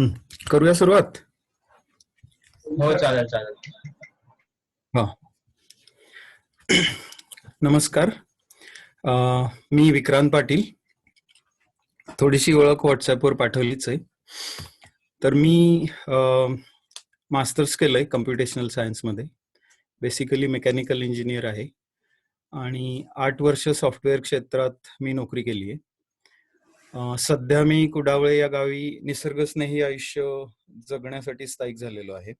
हं. करूया सुरुवात. हो, चालेल चालेल. हा. नमस्कार. मी विक्रांत पाटील. थोडीशी ओळख व्हॉट्सअपवर पाठवलीच आहे. तर मी मास्टर्स केलंय कम्प्युटेशनल सायन्समध्ये. बेसिकली मेकॅनिकल इंजिनियर आहे आणि 8 वर्ष सॉफ्टवेअर क्षेत्रात मी नोकरी केली आहे. सध्या मी कुडावळे या गावी निसर्गस्नेही आयुष्य जगण्यासाठी स्थायिक झालेलो आहे.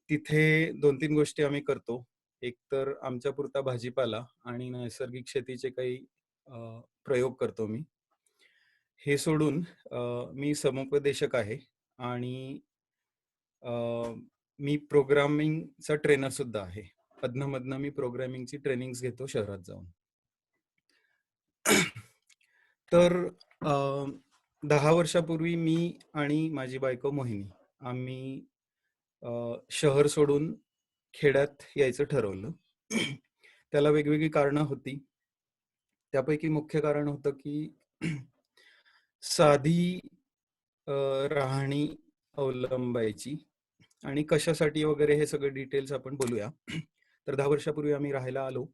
तिथे 2-3 गोष्टी आम्ही करतो. एक तर आमच्या पुरता भाजीपाला आणि नैसर्गिक शेतीचे काही प्रयोग करतो मी. हे सोडून मी समुपदेशक आहे आणि मी प्रोग्रामिंगचा ट्रेनर सुद्धा आहे. अधनं-मधनं मी प्रोग्रामिंगची ट्रेनिंग्स घेतो शहरात जाऊन. तर 10 वर्षापूर्वी मी आणि माझी बायको मोहिनी आम्ही शहर सोडून खेड्यात यायचं ठरवलं. त्याला वेगवेगळी कारणं होती. त्यापैकी मुख्य कारण होतं की साधी राहणी अवलंबायची आणि कशासाठी वगैरे हे सगळे डिटेल्स आपण बोलूया. तर 10 वर्षापूर्वी आम्ही राहायला आलो.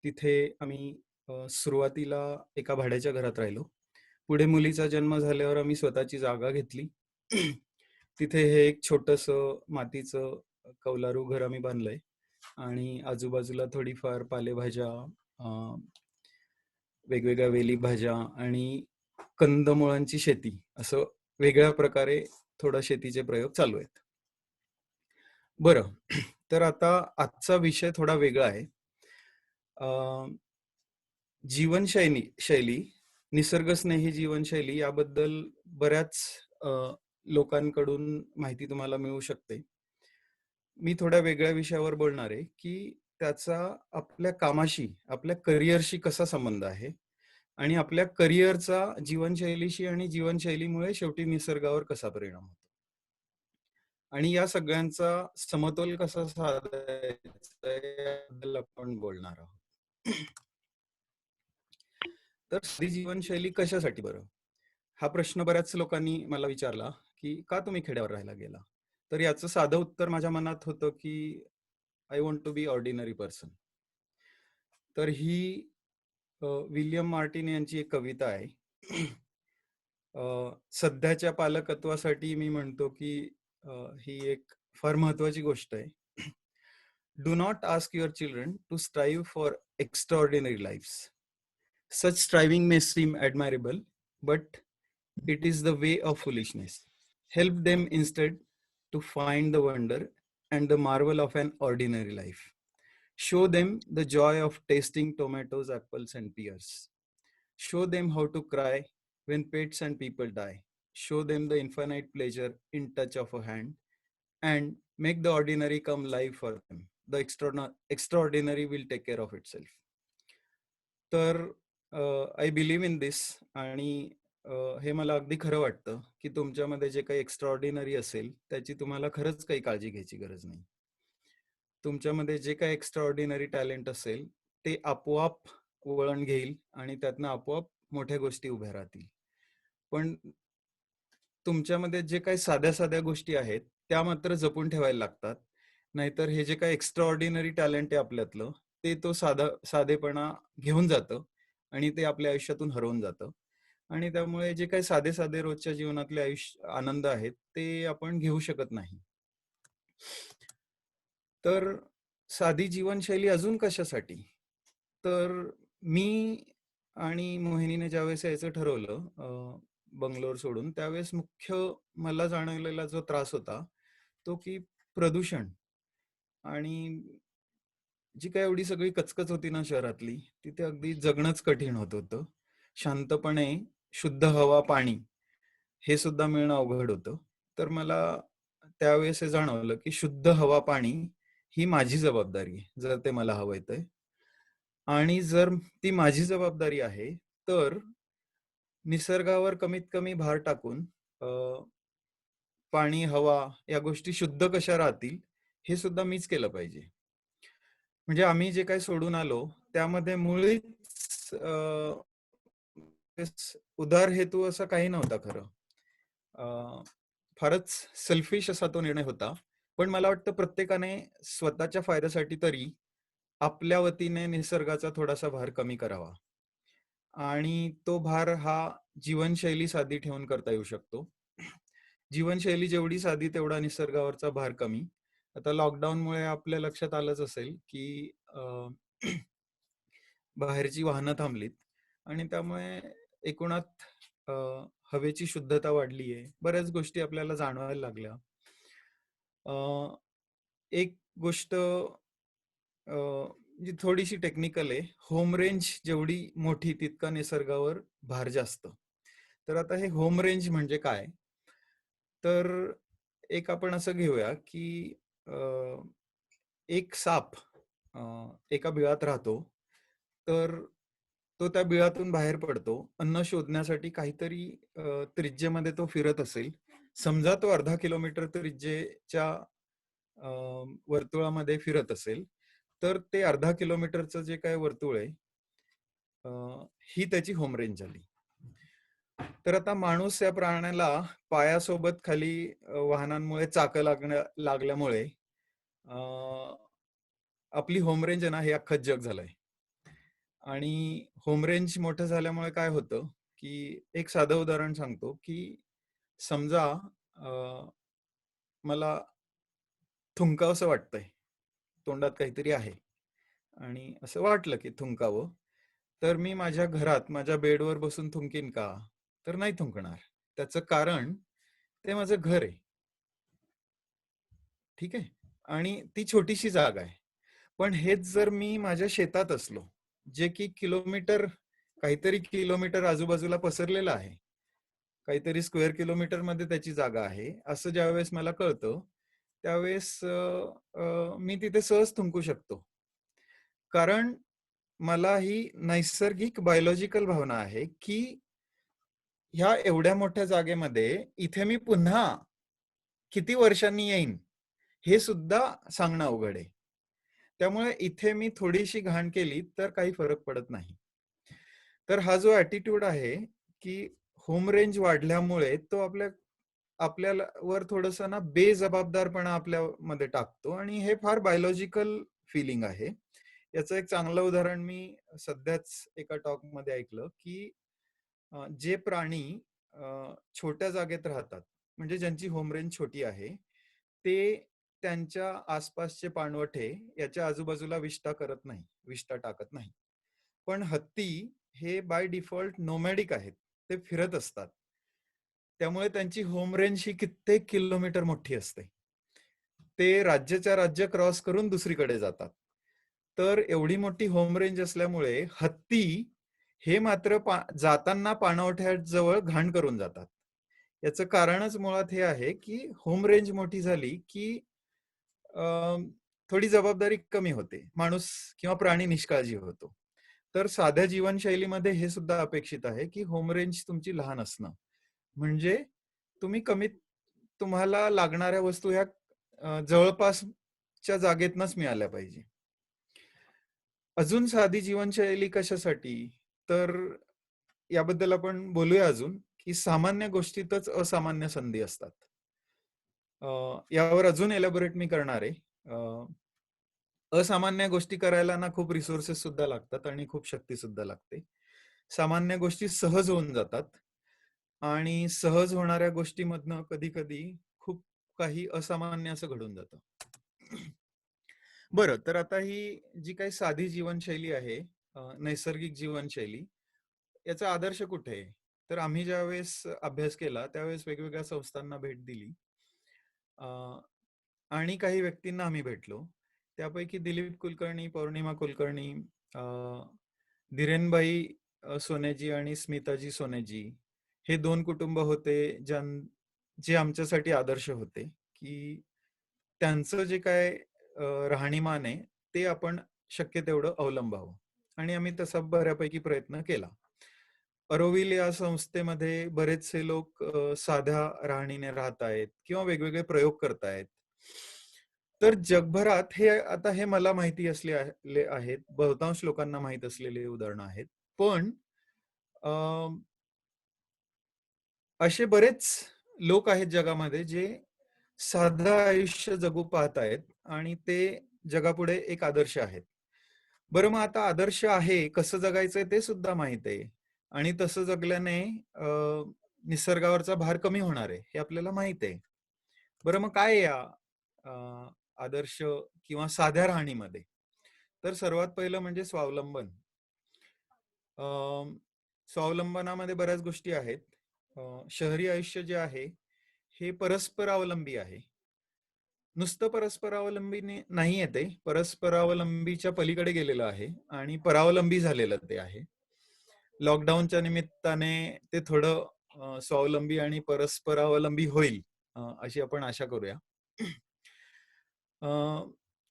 तिथे आम्ही सुरुवातीला एका भाड्याच्या घरात राहिलो. पुढे मुलीचा जन्म झाल्यावर आम्ही स्वतःची जागा घेतली. तिथे हे एक छोटंसं मातीचं कौलारू घर आम्ही बांधलंय आणि आजूबाजूला थोडीफार पालेभाज्या, वेगवेगळ्या वेली भाज्या आणि कंदमुळांची शेती असं वेगळ्या प्रकारे थोडा शेतीचे प्रयोग चालू आहेत. बरं, तर आता आजचा विषय थोडा वेगळा आहे. जीवनशैली, निसर्गस्नेही जीवनशैली याबद्दल बऱ्याच लोकांकडून माहिती तुम्हाला मिळू शकते. मी थोड्या वेगळ्या विषयावर बोलणार आहे की त्याचा आपल्या कामाशी, आपल्या करिअरशी कसा संबंध आहे आणि आपल्या करिअरचा जीवनशैलीशी आणि जीवनशैलीमुळे शेवटी निसर्गावर कसा परिणाम होतो आणि या सगळ्यांचा समतोल कसा साधायचा याबद्दल आपण बोलणार आहोत. तर साधी जीवनशैली कशासाठी बरं? हा प्रश्न बऱ्याच लोकांनी मला विचारला की का तुम्ही खेड्यावर राहायला गेला? तर याचं साधं उत्तर माझ्या मनात होतं की I want to be ordinary person. तर ही विल्यम मार्टिन यांची एक कविता आहे. सध्याच्या पालकत्वासाठी मी म्हणतो की ही एक फार महत्वाची गोष्ट आहे. Do not ask your children to strive for extraordinary lifes. Such striving may seem admirable, but it is the way of foolishness. Help them instead to find the wonder and the marvel of an ordinary life. Show them the joy of tasting tomatoes, apples, and pears. Show them how to cry when pets and people die. Show them the infinite pleasure in touch of a hand, and make the ordinary come live for them. The extraordinary will take care of itself. तर I believe in this आणि हे मला अगदी खरं वाटतं की तुमच्यामध्ये जे काही एक्स्ट्राऑर्डिनरी असेल त्याची तुम्हाला खरंच काही काळजी घ्यायची गरज नाही. तुमच्यामध्ये जे काही एक्स्ट्राऑर्डिनरी टॅलेंट असेल ते आपोआप वळण घेईल आणि त्यातनं आपोआप मोठ्या गोष्टी उभ्या राहतील. पण तुमच्यामध्ये जे काही साध्या साध्या गोष्टी आहेत त्या मात्र जपून ठेवायला लागतात. नाहीतर हे जे काही एक्स्ट्राऑर्डिनरी टॅलेंट आहे आपल्यातलं ते तो साधेपणा घेऊन जातं आणि ते आपल्या आयुष्यातून हरवून जातं आणि त्यामुळे जे काही साधे साधे रोजच्या जीवनातले आनंद आहेत ते आपण घेऊ शकत नाही. तर साधी जीवनशैली अजून कशासाठी? तर मी आणि मोहिनीने ज्यावेळेस यायचं ठरवलं बंगलोर सोडून, त्यावेळेस मुख्य मला जाणवलेला जो त्रास होता तो की प्रदूषण आणि जी काय एवढी सगळी कचकच होती ना शहरातली, तिथे अगदी जगणंच कठीण होत होतं. शांतपणे शुद्ध हवा, पाणी हे सुद्धा मिळणं अवघड होतं. तर मला त्यावेळेस हे जाणवलं की शुद्ध हवा, पाणी ही माझी जबाबदारी आहे, जर ते मला हवं येतंय. आणि जर ती माझी जबाबदारी आहे, तर निसर्गावर कमीत कमी भार टाकून पाणी, हवा या गोष्टी शुद्ध कशा राहतील हे सुद्धा मीच केलं पाहिजे. म्हणजे आम्ही जे काही सोडून आलो त्यामध्ये मुळीच उदार हेतू असं काही नव्हता खरं. फारच सेल्फिश असा तो निर्णय होता. पण मला वाटतं प्रत्येकाने स्वतःच्या फायद्यासाठी तरी आपल्या वतीने निसर्गाचा थोडासा भार कमी करावा. आणि तो भार हा जीवनशैली साधी ठेवून करता येऊ शकतो. जीवनशैली जेवढी साधी तेवढा निसर्गावरचा भार कमी. आता लॉकडाऊनमुळे आपल्या लक्षात आलंच असेल, की बाहेरची वाहनं थांबलीत आणि त्यामुळे एकूणात अ, हवेची शुद्धता वाढली आहे. बऱ्याच गोष्टी आपल्याला जाणवायला लागल्या. अ, एक गोष्ट जी थोडीशी टेक्निकल आहे. होम रेंज जेवढी मोठी तितका निसर्गावर भार जास्त. तर आता हे होम रेंज म्हणजे काय? तर एक आपण असं घेऊया, की अ, एक साप अ, एका बिळात राहतो. तर तो त्या बिळातून बाहेर पडतो. अन्न शोधण्यासाठी काहीतरी त्रिज्येमध्ये तो फिरत असेल. समजा तो अर्धा किलोमीटर त्रिज्येच्या अ, वर्तुळामध्ये फिरत असेल, तर ते अर्धा किलोमीटरचं जे काय वर्तुळ आहे, अ, ही त्याची होम रेंज झाली. तर आता माणूस या प्राण्याला पायासोबत खाली वाहनांमुळे चाकं लागल्यामुळे अ, आपली होम रेंज आहे ना, हे अख्खं जग झालंय. आणि होम रेंज मोठं झाल्यामुळे काय होतं, की एक साधं उदाहरण सांगतो, की समजा अ, मला थुंकावसं वाटतंय. तोंडात काहीतरी आहे आणि असं वाटलं, की थुंकावं. तर मी माझ्या घरात माझ्या बेडवर बसून थुंकीन का? तर नाही थुंकणार. त्याचं कारण ते माझं घर आहे. ठीक आहे? आणि ती छोटीशी जागा आहे. पण हेच जर मी माझ्या शेतात असलो, जे की काहीतरी किलोमीटर आजूबाजूला पसरलेलं आहे. काहीतरी स्क्वेअर किलोमीटरमध्ये त्याची जागा आहे. असं ज्यावेळेस मला कळतं, त्यावेळेस मी तिथे सहज थुंकू शकतो. कारण मला ही नैसर्गिक बायोलॉजिकल भावना आहे, की ह्या एवढ्या मोठ्या जागेमध्ये इथे मी पुन्हा किती वर्षांनी येईन, हे सुद्धा सांगणं अवघड आहे. त्यामुळे इथे मी थोडीशी घाण केली तर काही फरक पडत नाही. तर हा जो ॲटिट्यूड आहे, की होम रेंज वाढल्यामुळे तो आपल्याला वर थोडंसं ना बेजबाबदारपणा आपल्यामध्ये टाकतो आणि हे फार बायोलॉजिकल फिलिंग आहे. याचं एक चांगलं उदाहरण मी सध्याच एका टॉकमध्ये ऐकलं, की जे प्राणी छोट्या जागेत राहतात, म्हणजे ज्यांची होम रेंज छोटी आहे, ते त्यांच्या आसपासचे पाणवठे याच्या आजूबाजूला विष्ठा टाकत नाही. पण हत्ती हे बाय डिफॉल्ट नोमॅडिक आहेत. ते फिरत असतात. त्यामुळे त्यांची होम रेंज ही कित्येक किलोमीटर मोठी असते. ते राज्याच्या राज्य क्रॉस करून दुसरीकडे जातात. तर एवढी मोठी होम रेंज असल्यामुळे हत्ती हे मात्र जाताना पाणवठ्याजवळ घाण करून जातात. याचं कारणच मुळात हे आहे, की होम रेंज मोठी झाली, की थोडी जबाबदारी कमी होते. माणूस किंवा प्राणी निष्काळजी होतो. तर साध्या जीवनशैलीमध्ये हे सुद्धा अपेक्षित आहे, की होम रेंज तुमची लहान असणं. म्हणजे तुम्ही तुम्हाला लागणाऱ्या वस्तू ह्या जवळपासच्या जागेतनच मिळाल्या पाहिजे. अजून साधी जीवनशैली कशासाठी? तर याबद्दल आपण बोलूया अजून, की सामान्य गोष्टीतच असामान्य संधी असतात. यावर अजून एलॅबोरेट मी करणार आहे. असामान्य गोष्टी करायला ना खूप रिसोर्सेस सुद्धा लागतात आणि खूप शक्ती सुद्धा लागते. सामान्य गोष्टी सहज होऊन जातात आणि सहज होणाऱ्या गोष्टीमधनं कधी-कधी खूप काही असामान्य असं घडून जातं. बरं, तर आता ही जी काही साधी जीवनशैली आहे, नैसर्गिक जीवनशैली, याचा आदर्श कुठे आहे? तर आम्ही ज्यावेळेस अभ्यास केला, त्यावेळेस वेगवेगळ्या संस्थांना भेट दिली. आणि काही व्यक्तींना आम्ही भेटलो. त्यापैकी दिलीप कुलकर्णी, पौर्णिमा कुलकर्णी, अ, धीरेनभाई सोनेजी आणि स्मिताजी सोनेजी हे 2 कुटुंब होते जे आमच्यासाठी आदर्श होते, की त्यांचं जे काय राहणीमान आहे, ते आपण शक्य तेवढं अवलंबावं आणि आम्ही तसा बऱ्यापैकी प्रयत्न केला. अरोविल या संस्थेमध्ये बरेचसे लोक साध्या राहणीने राहत आहेत किंवा वेगवेगळे प्रयोग करतायत. तर जगभरात हे मला माहिती असलेले आहेत. बहुतांश लोकांना माहीत असलेले उदाहरणं आहेत. पण अ, असे बरेच लोक आहेत जगामध्ये जे साधं आयुष्य जगू पाहत आहेत आणि ते जगापुढे एक आदर्श आहेत. बरं, मग आता आदर्श आहे, कसं जगायचंय ते सुद्धा माहित आहे. आणि तसं जगल्याने निसर्गावरचा भार कमी होणार आहे, हे आपल्याला माहित आहे. बरं, मग काय या आदर्श किंवा साध्या राहणीमध्ये? तर सर्वात पहिलं म्हणजे स्वावलंबन. स्वावलंबनामध्ये बऱ्याच गोष्टी आहेत. शहरी आयुष्य जे आहे हे परस्परावलंबी आहे. नुसतं परस्परावलंबी नाही येते, परस्परावलंबीच्या पलीकडे गेलेलं आहे आणि परावलंबी झालेलं ते आहे. लॉकडाऊनच्या निमित्ताने ते थोडं स्वावलंबी आणि परस्परावलंबी होईल, अशी आपण आशा करूया.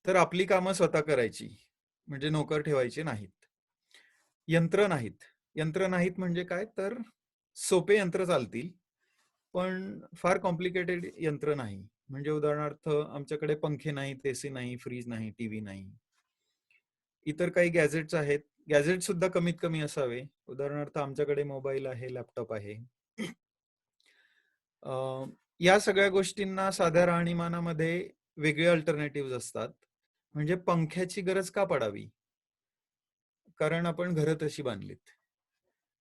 तर आपली कामं स्वतः करायची, म्हणजे नोकर ठेवायचे नाहीत. यंत्र नाहीत. यंत्र नाहीत म्हणजे काय, तर सोपे यंत्र चालतील, पण फार कॉम्प्लिकेटेड यंत्र नाही. म्हणजे उदाहरणार्थ आमच्याकडे पंखे नाहीत, एसी नाही, फ्रीज नाही, टीव्ही नाही. इतर काही गॅजेट्स आहेत, गॅजेट सुद्धा कमीत कमी असावे. उदाहरणार्थ आमच्याकडे मोबाईल आहे, लॅपटॉप आहे. या सगळ्या गोष्टींना साध्या राहणीमानामध्ये वेगळे अल्टरनेटिव्ह असतात. म्हणजे पंख्याची गरज का पडावी? कारण आपण घरं तशी बांधलीत.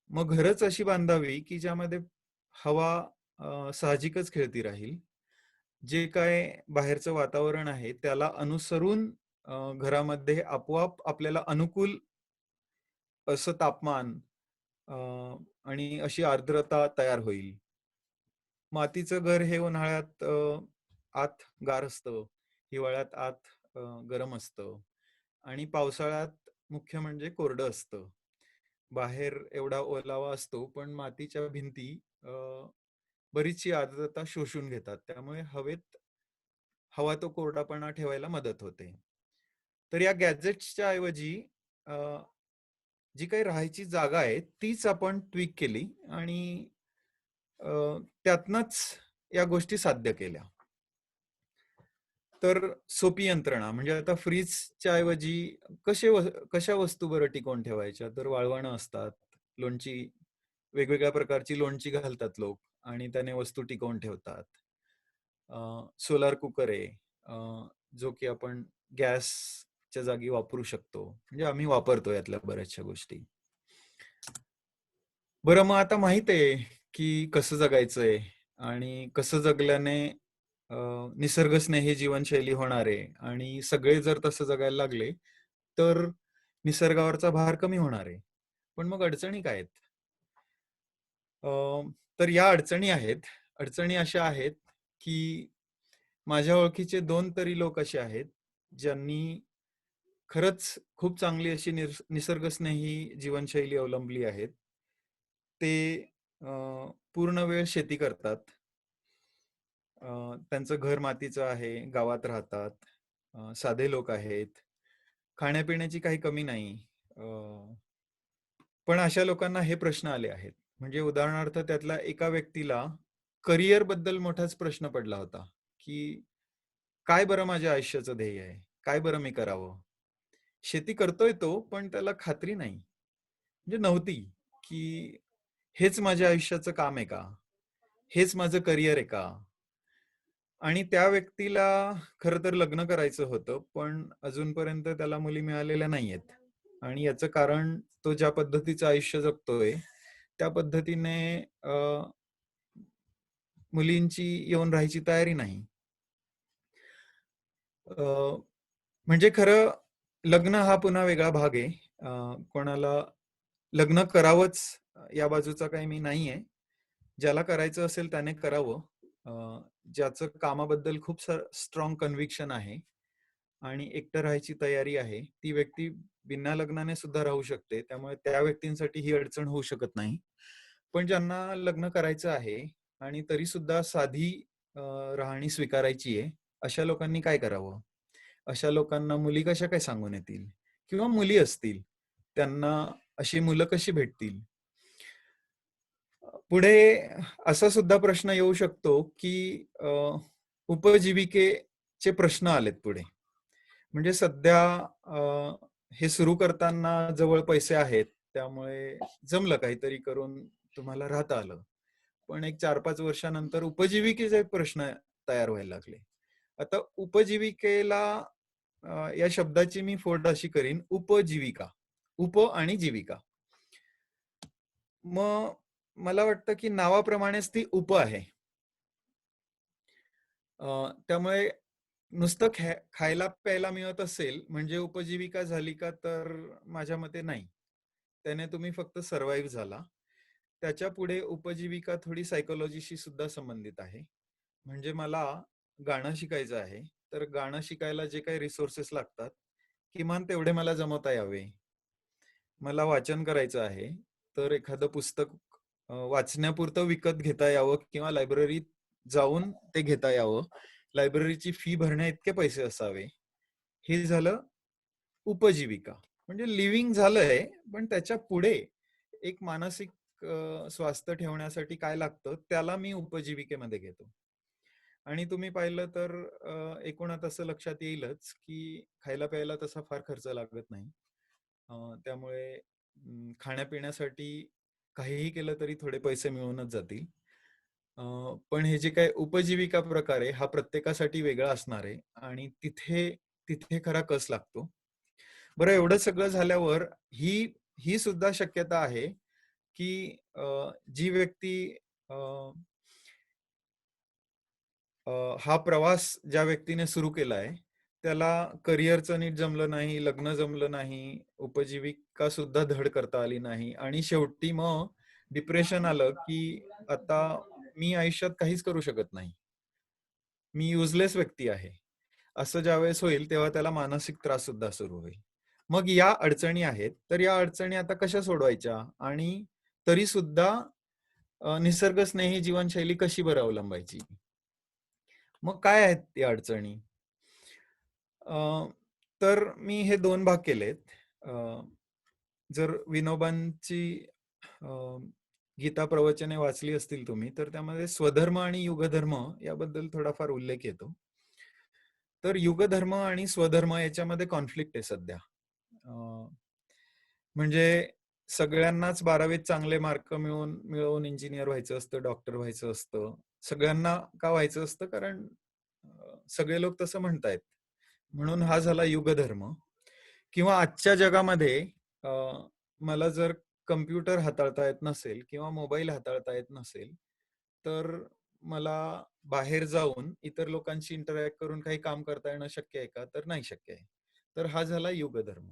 मग घरच अशी बांधावी की ज्यामध्ये हवा साहजिकच खेळती राहील. जे काय बाहेरचं वातावरण आहे त्याला अनुसरून घरामध्ये आपोआप आपल्याला अनुकूल असं तापमान आणि अशी आर्द्रता तयार होईल. मातीचं घर हे उन्हाळ्यात आत गार असतं, हिवाळ्यात आत गरम असतं आणि पावसाळ्यात मुख्य म्हणजे कोरडं असतं. बाहेर एवढा ओलावा असतो, पण मातीच्या भिंती बरीचशी आर्द्रता शोषून घेतात. त्यामुळे हवेत हवा तो कोरडापणा ठेवायला मदत होते. तर या गॅजेट्सच्या ऐवजी जी काही राहायची जागा आहे तीच आपण ट्विक केली आणि त्यातनच या गोष्टी साध्य केल्या. तर सोपी यंत्रणा म्हणजे आता फ्रीजच्या ऐवजी कशा वस्तू बरं टिकवून ठेवायच्या, तर वाळवणं असतात, लोणची, वेगवेगळ्या प्रकारची लोणची घालतात लोक आणि त्याने वस्तू टिकवून ठेवतात. सोलार कुकर आहे, जो की आपण गॅसच्या जागी वापरू शकतो. म्हणजे आम्ही वापरतो यातल्या बऱ्याचशा गोष्टी. बरं, मग आता माहित आहे की कसं जगायचंय आणि कसं जगल्याने निसर्गस्नेही जीवनशैली होणार आहे आणि सगळे जर तसं जगायला लागले तर निसर्गावरचा भार कमी होणार आहे. पण मग अडचणी काय आहेत? तर या अडचणी आहेत. अडचणी अशा आहेत की माझ्या ओळखीचे 2 तरी लोक असे आहेत ज्यांनी खरंच खूप चांगली अशी निसर्गस्नेही जीवनशैली अवलंबली आहेत. ते पूर्ण वेळ शेती करतात. त्यांचं घर मातीचं आहे, गावात राहतात, साधे लोक आहेत, खाण्यापिण्याची काही कमी नाही. पण अशा लोकांना हे प्रश्न आले आहेत. म्हणजे उदाहरणार्थ त्यातल्या एका व्यक्तीला करिअर बद्दल मोठाच प्रश्न पडला होता की काय बरं माझ्या आयुष्याचं ध्येय आहे, काय बरं मी करावं. शेती करतोय तो, पण त्याला खात्री नाही, म्हणजे नव्हती, की हेच माझ्या आयुष्याचं काम आहे का, हेच माझं करिअर आहे का. आणि त्या व्यक्तीला खरं तर लग्न करायचं होतं, पण अजूनपर्यंत त्याला मुली मिळालेल्या नाहीयेत. आणि याचं कारण तो ज्या पद्धतीचं आयुष्य जगतोय त्या पद्धतीने मुलींची येऊन राहायची तयारी नाही. म्हणजे खरं लग्न हा पुन्हा वेगळा भाग आहे. कोणाला लग्न करावंच या बाजूचा काही मी नाहीये. ज्याला करायचं असेल त्याने करावं. ज्याचं कामाबद्दल खूप स्ट्रॉंग कन्व्हिक्शन आहे आणि एकटं राहायची तयारी आहे, ती व्यक्ती बिना लग्नाने सुद्धा राहू शकते. त्यामुळे त्या व्यक्तींसाठी ही अडचण होऊ शकत नाही. पण ज्यांना लग्न करायचं आहे आणि तरी सुद्धा साधी राहणी स्वीकारायची आहे, अशा लोकांनी काय करावं? अशा लोकांना मुली कशा काय सांगून येतील, किंवा मुली असतील त्यांना अशी मुलं कशी भेटतील? पुढे असा सुद्धा प्रश्न येऊ शकतो की उपजीविकेचे प्रश्न आलेत पुढे. म्हणजे सध्या हे सुरू करताना जवळ पैसे आहेत, त्यामुळे जमलं काहीतरी करून तुम्हाला राहता आलं. पण एक 4-5 वर्षानंतर उपजीविकेचे प्रश्न तयार व्हायला लागले. आता उपजीविकेला या शब्दाची मी फोड अशी करीन, उपजीविका. उप आणि जीविका. मग मला वाटतं की नावाप्रमाणेच ती उप आहे. त्यामुळे नुसतं खायला प्यायला मिळत असेल म्हणजे उपजीविका झाली का, तर माझ्या मते नाही. त्याने तुम्ही फक्त सर्व्हाइव्ह झाला. त्याच्या पुढे उपजीविका थोडी सायकोलॉजीशी सुद्धा संबंधित आहे. म्हणजे मला गाणं शिकायचं आहे, तर गाणं शिकायला जे काही रिसोर्सेस लागतात, किमान तेवढे मला जमवता यावे. मला वाचन करायचं आहे, तर एखादं पुस्तक वाचण्यापुरतं विकत घेता यावं किंवा लायब्ररीत जाऊन ते घेता यावं. लायब्ररीची फी भरण्या इतके पैसे असावे. हे झालं उपजीविका. म्हणजे लिव्हिंग झालंय, पण त्याच्या पुढे एक मानसिक स्वास्थ्य ठेवण्यासाठी काय लागतं त्याला मी उपजीविकेमध्ये घेतो. आणि तुम्ही पाहिलं तर एकूणात असं लक्षात येईलच की खायला प्यायला तसा फार खर्च लागत नाही. त्यामुळे खाण्यापिण्यासाठी काहीही केलं तरी थोडे पैसे मिळूनच जातील. पण हे जे काय उपजीविका प्रकार आहे हा प्रत्येकासाठी वेगळा असणार आहे आणि तिथे तिथे खरा कस लागतो. बरं, एवढं सगळं झाल्यावर ही ही सुद्धा शक्यता आहे की जी व्यक्ती हा प्रवास ज्या व्यक्तीने सुरू केलाय त्याला करिअरचं नीट जमलं नाही, लग्न जमलं नाही, उपजीविका सुद्धा धड करता आली नाही आणि शेवटी मग डिप्रेशन आलं की आता मी आयुष्यात काहीच करू शकत नाही, मी युजलेस व्यक्ती आहे, असं ज्यावेळेस होईल तेव्हा त्याला मानसिक त्रास सुद्धा सुरू होईल. मग या अडचणी आहेत, तर या अडचणी आता कशा सोडवायच्या आणि तरी सुद्धा निसर्गस्नेही जीवनशैली कशी बरं अवलंबायची. मग काय आहेत या अडचणी? तर मी हे 2 भाग केलेत. जर विनोबांची गीता प्रवचने वाचली असतील तुम्ही, तर त्यामध्ये स्वधर्म आणि युगधर्म याबद्दल थोडाफार उल्लेख येतो. तर युगधर्म आणि स्वधर्म याच्यामध्ये कॉन्फ्लिक्ट आहे सध्या. म्हणजे सगळ्यांनाच 12वीत चांगले मार्क मिळवून इंजिनियर व्हायचं असतं, डॉक्टर व्हायचं असतं. सगळ्यांना का व्हायचं असतं? कारण सगळे लोक तसं म्हणतायत. म्हणून हा झाला युगधर्म. किंवा आजच्या जगामध्ये मला जर कम्प्युटर हाताळता येत नसेल किंवा मोबाईल हाताळता येत नसेल, तर मला बाहेर जाऊन इतर लोकांशी इंटरॅक्ट करून काही काम करता येणं शक्य आहे का? तर नाही शक्य आहे. तर हा झाला युगधर्म.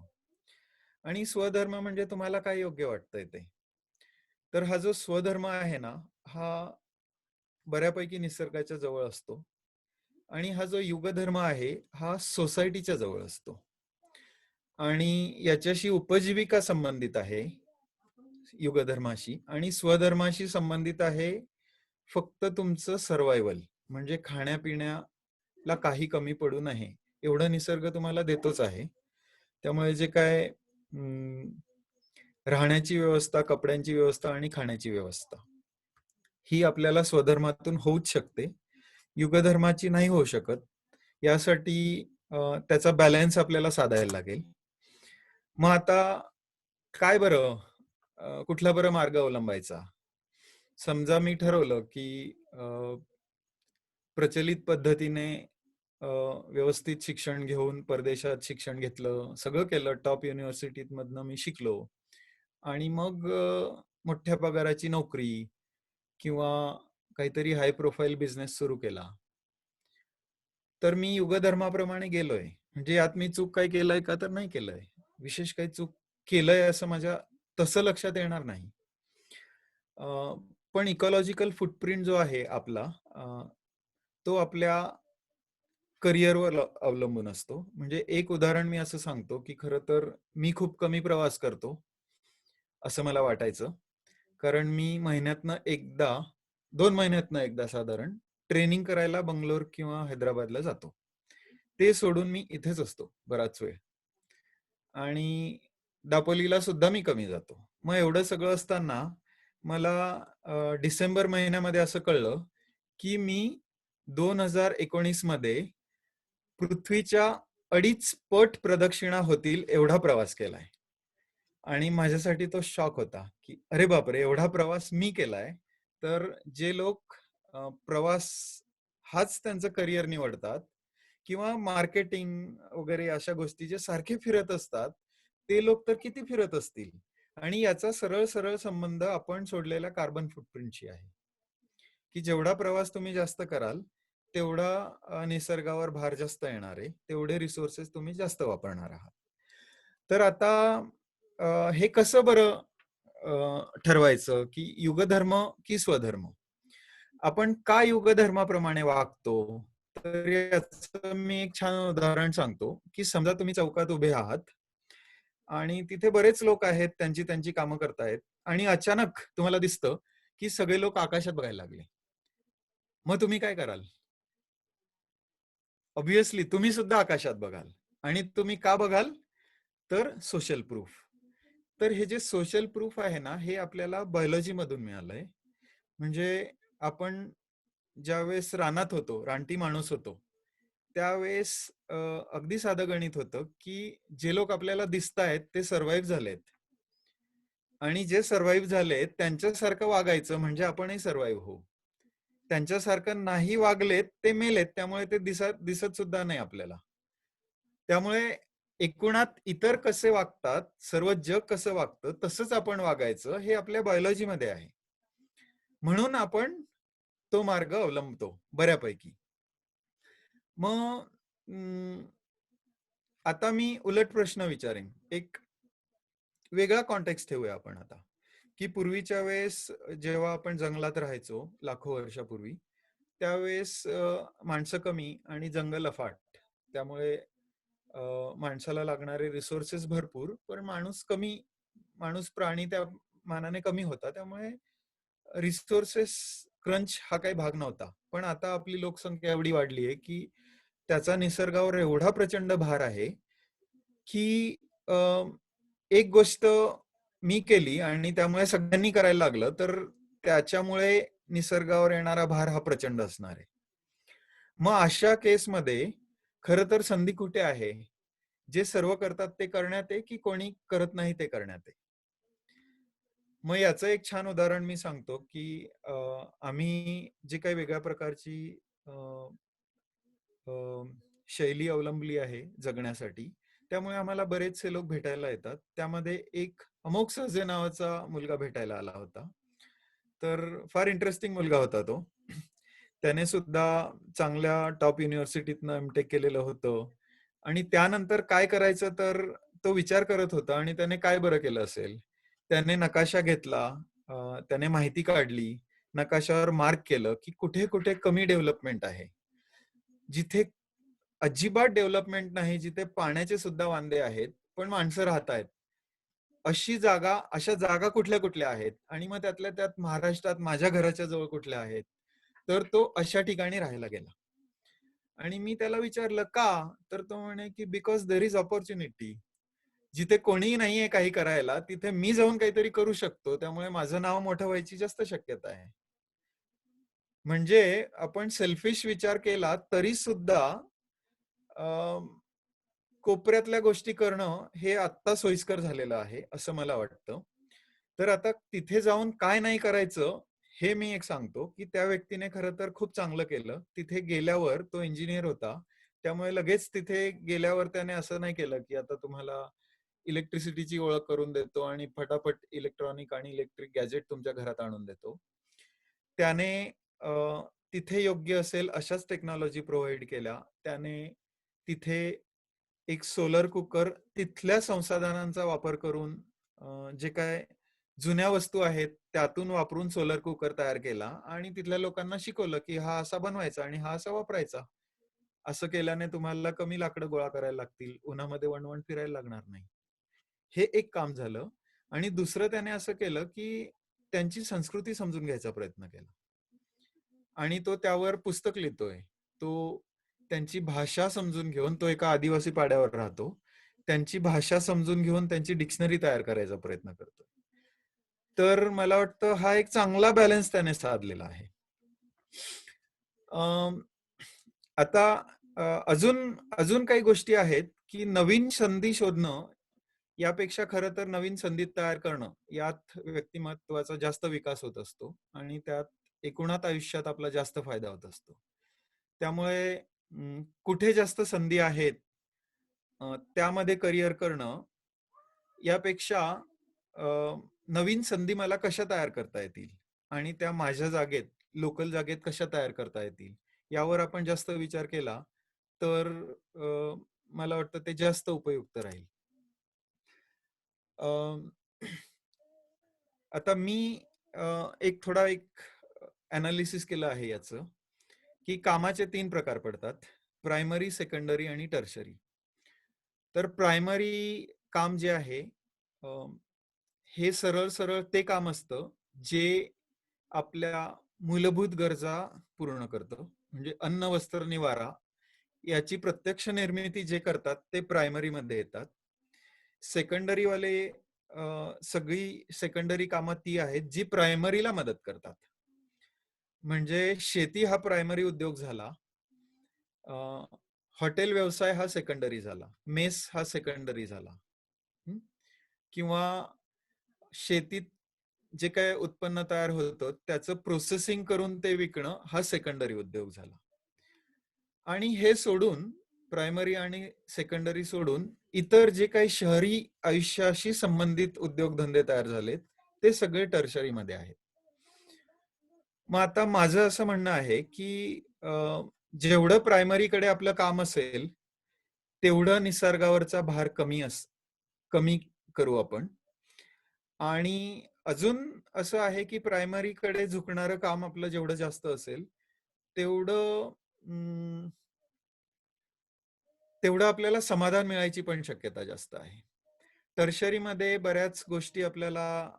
आणि स्वधर्म म्हणजे तुम्हाला काय योग्य वाटतंय ते. तर हा जो स्वधर्म आहे ना, हा बऱ्यापैकी निसर्गाच्या जवळ असतो आणि हा जो युगधर्म आहे हा सोसायटीच्या जवळ असतो आणि याच्याशी उपजीविका संबंधित आहे युगधर्माशी, आणि स्वधर्माशी संबंधित आहे फक्त तुमचं सर्वायवल, म्हणजे खाण्यापिण्याला काही कमी पडू नये एवढं निसर्ग तुम्हाला देतोच आहे. त्यामुळे जे काय राहण्याची व्यवस्था, कपड्यांची व्यवस्था आणि खाण्याची व्यवस्था ही आपल्याला स्वधर्मातून होऊच शकते, युगधर्माची नाही होऊ शकत. यासाठी त्याचा बॅलन्स आपल्याला साधायला लागेल. मग आता काय बरं, कुठला बरं मार्ग अवलंबायचा? समजा मी ठरवलं की प्रचलित पद्धतीने व्यवस्थित शिक्षण घेऊन परदेशात शिक्षण घेतलं, सगळं केलं, टॉप युनिव्हर्सिटीत मधनं मी शिकलो आणि मग मोठ्या पगाराची नोकरी किंवा काहीतरी हाय प्रोफाईल बिझनेस सुरू केला, तर मी युगधर्माप्रमाणे गेलोय. म्हणजे यात मी चूक काय केलंय का? तर नाही केलंय. विशेष काही चूक केलंय असं माझ्या तसं लक्षात येणार नाही. पण इकॉलॉजिकल फुटप्रिंट जो आहे आपला, तो आपल्या करिअरवर अवलंबून असतो. म्हणजे एक उदाहरण मी असं सांगतो की खरं तर मी खूप कमी प्रवास करतो असं मला वाटायचं, कारण मी महिन्यातनं एकदा, 2 महिन्यातनं एकदा साधारण ट्रेनिंग करायला बंगलोर किंवा हैदराबादला जातो. ते सोडून मी इथेच असतो बराच वेळ आणि दापोलीला सुद्धा मी कमी जातो. मग एवढं सगळं असताना मला डिसेंबर महिन्यामध्ये असं कळलं की मी 2019 मध्ये पृथ्वीच्या 2.5 पट प्रदक्षिणा होतील एवढा प्रवास केलाय. आणि माझ्यासाठी तो शॉक होता की अरे बापरे, एवढा प्रवास मी केलाय तर जे लोक प्रवास हाच त्यांचं करिअर निवडतात किंवा मार्केटिंग वगैरे अशा गोष्टी जे सारखे फिरत असतात, ते लोक तर किती फिरत असतील. आणि याचा सरळ सरळ संबंध आपण सोडलेल्या कार्बन फुटप्रिंटशी आहे, की जेवढा प्रवास तुम्ही जास्त कराल तेवढा निसर्गावर भार जास्त येणार आहे, तेवढे रिसोर्सेस तुम्ही जास्त वापरणार आहात. तर आता हे कसं बरं ठरवायचं की युगधर्म की स्वधर्म? आपण का युगधर्माप्रमाणे वागतो? तर याचं मी एक छान उदाहरण सांगतो, की समजा तुम्ही चौकात उभे आहात आणि तिथे बरेच लोक आहेत, त्यांची त्यांची कामं करतायत आणि अचानक तुम्हाला दिसतं की सगळे लोक आकाशात बघायला लागले. मग तुम्ही काय कराल? ऑब्व्हियसली तुम्ही सुद्धा आकाशात बघाल. आणि तुम्ही का बघाल? तर सोशल प्रूफ. तर हे जे सोशल प्रूफ आहे ना, हे आपल्याला बायोलॉजी मधून मिळालंय. म्हणजे आपण ज्यावेळेस रानात होतो, रानटी माणूस होतो, त्यावेळेस अगदी साधं गणित होतं की जे लोक आपल्याला दिसतायत ते सर्व्हाइव्ह झालेत आणि जे सर्व्हाइव्ह झालेत त्यांच्यासारखं वागायचं म्हणजे आपणही सर्व्हाइव्ह होऊ. त्यांच्यासारखं नाही वागलेत ते मेलेत, त्यामुळे ते दिसत सुद्धा नाही आपल्याला. त्यामुळे एकूणात इतर कसे वागतात, सर्व जग कसं वागतं तसंच आपण वागायचं, हे आपल्या बायोलॉजीमध्ये आहे. म्हणून आपण तो मार्ग अवलंबतो बऱ्यापैकी. मग आता मी उलट प्रश्न विचारेन. एक वेगळा कॉन्टेक्स्ट ठेवूया आपण आता, की पूर्वीच्या वेळेस जेव्हा आपण जंगलात राहायचो लाखो वर्षापूर्वी, त्यावेळेस माणसं कमी आणि जंगल अफाट. त्यामुळे माणसाला लागणारे रिसोर्सेस भरपूर, पण माणूस प्राणी त्या मानाने कमी होता. त्यामुळे रिसोर्सेस क्रंच हा काही भाग नव्हता. पण आता आपली लोकसंख्या एवढी वाढली आहे की त्याचा निसर्गावर एवढा प्रचंड भार आहे की एक गोष्ट मी केली आणि त्यामुळे सगळ्यांनी करायला लागलं तर त्याच्यामुळे निसर्गावर येणारा भार हा प्रचंड असणार आहे. मग अशा केसमध्ये खरं तर संधी कुठे आहे? जे सर्व करतात ते करण्यात आहे की कोणी करत नाही ते करण्यात आहे? मग याचं एक छान उदाहरण मी सांगतो की आम्ही जी काही वेगळ्या प्रकारची शैली अवलंबली आहे जगण्यासाठी, त्यामुळे आम्हाला बरेचसे लोक भेटायला येतात. त्यामध्ये एक अमोघ सहजे नावाचा मुलगा भेटायला आला होता. तर फार इंटरेस्टिंग मुलगा होता तो. त्याने सुद्धा चांगल्या टॉप युनिव्हर्सिटीतनं एमटेक केलेलं होतं आणि त्यानंतर काय करायचं तर तो विचार करत होता आणि त्याने काय बरं केलं असेल. त्याने नकाशा घेतला, त्याने माहिती काढली, नकाशावर मार्क केलं की कुठे कुठे कमी डेव्हलपमेंट आहे, जिथे अजिबात डेव्हलपमेंट नाही, जिथे पाण्याचे सुद्धा वांदे आहेत पण माणसं राहत आहेत, अशा जागा कुठल्या कुठल्या आहेत आणि मग त्यातल्या त्यात महाराष्ट्रात माझ्या घराच्या जवळ कुठल्या आहेत. तर तो अशा ठिकाणी राहायला गेला आणि मी त्याला विचारलं का? तर तो म्हणे की बिकॉज देर इज ऑपॉर्च्युनिटी. जिथे कोणीही नाहीये काही करायला तिथे मी जाऊन काहीतरी करू शकतो, त्यामुळे माझं नाव मोठं व्हायची जास्त शक्यता आहे. म्हणजे आपण सेल्फिश विचार केला तरी सुद्धा कोपऱ्यातल्या गोष्टी करणं हे आत्ता सोयीस्कर झालेलं आहे असं मला वाटतं. तर आता तिथे जाऊन काय नाही करायचं हे मी एक सांगतो की त्या व्यक्तीने खरं तर खूप चांगलं केलं. तिथे गेल्यावर तो इंजिनियर होता, त्यामुळे लगेच तिथे गेल्यावर त्याने असं नाही केलं की आता तुम्हाला इलेक्ट्रिसिटीची ओळख करून देतो आणि फटाफट इलेक्ट्रॉनिक आणि इलेक्ट्रिक गॅजेट तुमच्या घरात आणून देतो. त्याने तिथे योग्य असेल अशाच टेक्नॉलॉजी प्रोव्हाइड केल्या. त्याने तिथे एक सोलर कुकर तिथल्या संसाधनांचा वापर करून जे काय जुन्या वस्तू आहेत त्यातून वापरून सोलर कुकर तयार केला आणि तिथल्या लोकांना शिकवलं की हा असा बनवायचा आणि हा असा वापरायचा. असं केल्याने तुम्हाला कमी लाकडं गोळा करायला लागतील, उन्हामध्ये वणवण फिरायला लागणार नाही. हे एक काम झालं. आणि दुसरं त्याने असं केलं की त्यांची संस्कृती समजून घ्यायचा प्रयत्न केला आणि तो त्यावर पुस्तक लिहितोय. तो त्यांची भाषा समजून घेऊन, तो एका आदिवासी पाड्यावर राहतो, त्यांची भाषा समजून घेऊन त्यांची डिक्शनरी तयार करायचा प्रयत्न करतो. तर मला वाटतं हा एक चांगला बॅलन्स त्याने साधलेला आहे. आता अजून अजून काही गोष्टी आहेत की नवीन संधी शोधणं यापेक्षा खरं तर नवीन संधी तयार करणं यात व्यक्तिमत्वाचा जास्त विकास होत असतो आणि त्यात एकूणात आयुष्यात आपला जास्त फायदा होत असतो. त्यामुळे कुठे जास्त संधी आहेत त्यामध्ये करिअर करणं यापेक्षा अ, नवीन संधी मला कशा तयार करता येतील आणि त्या माझ्या जागेत, लोकल जागेत कशा तयार करता येतील यावर आपण जास्त विचार केला तर मला वाटतं ते जास्त उपयुक्त राहील. आता मी एक अनालिसिस केलं आहे याचं, की कामाचे 3 प्रकार पडतात. प्रायमरी, सेकंडरी आणि टर्शरी. तर प्रायमरी काम जे आहे हे सरळ सरळ ते काम असतं जे आपल्या मूलभूत गरजा पूर्ण करतं. म्हणजे अन्न, वस्त्र, निवारा याची प्रत्यक्ष निर्मिती जे करतात ते प्रायमरी मध्ये येतात. सेकंडरी वाले सगळी सेकंडरी कामं ती आहेत जी प्रायमरीला मदत करतात. म्हणजे शेती हा प्रायमरी उद्योग झाला, हॉटेल व्यवसाय हा सेकंडरी झाला, मेस हा सेकंडरी झाला, किंवा शेतीत जे काय उत्पन्न तयार होतं त्याचं प्रोसेसिंग करून ते विकणं हा सेकंडरी उद्योग झाला. आणि हे सोडून, प्रायमरी आणि सेकंडरी सोडून इतर जे काही शहरी आयुष्याशी संबंधित उद्योगधंदे तयार झालेत ते सगळे टर्शरी मध्ये आहेत. मग आता माझं असं म्हणणं आहे की जेवढं प्रायमरीकडे आपलं काम असेल तेवढं निसर्गावरचा भार कमी करू आपण. आणि अजून असं आहे की प्रायमरीकडे झुकणारं काम आपलं जेवढं जास्त असेल तेवढं तेवढं आपल्याला समाधान मिळायची पण शक्यता जास्त आहे. टर्शरीमध्ये बऱ्याच गोष्टी आपल्याला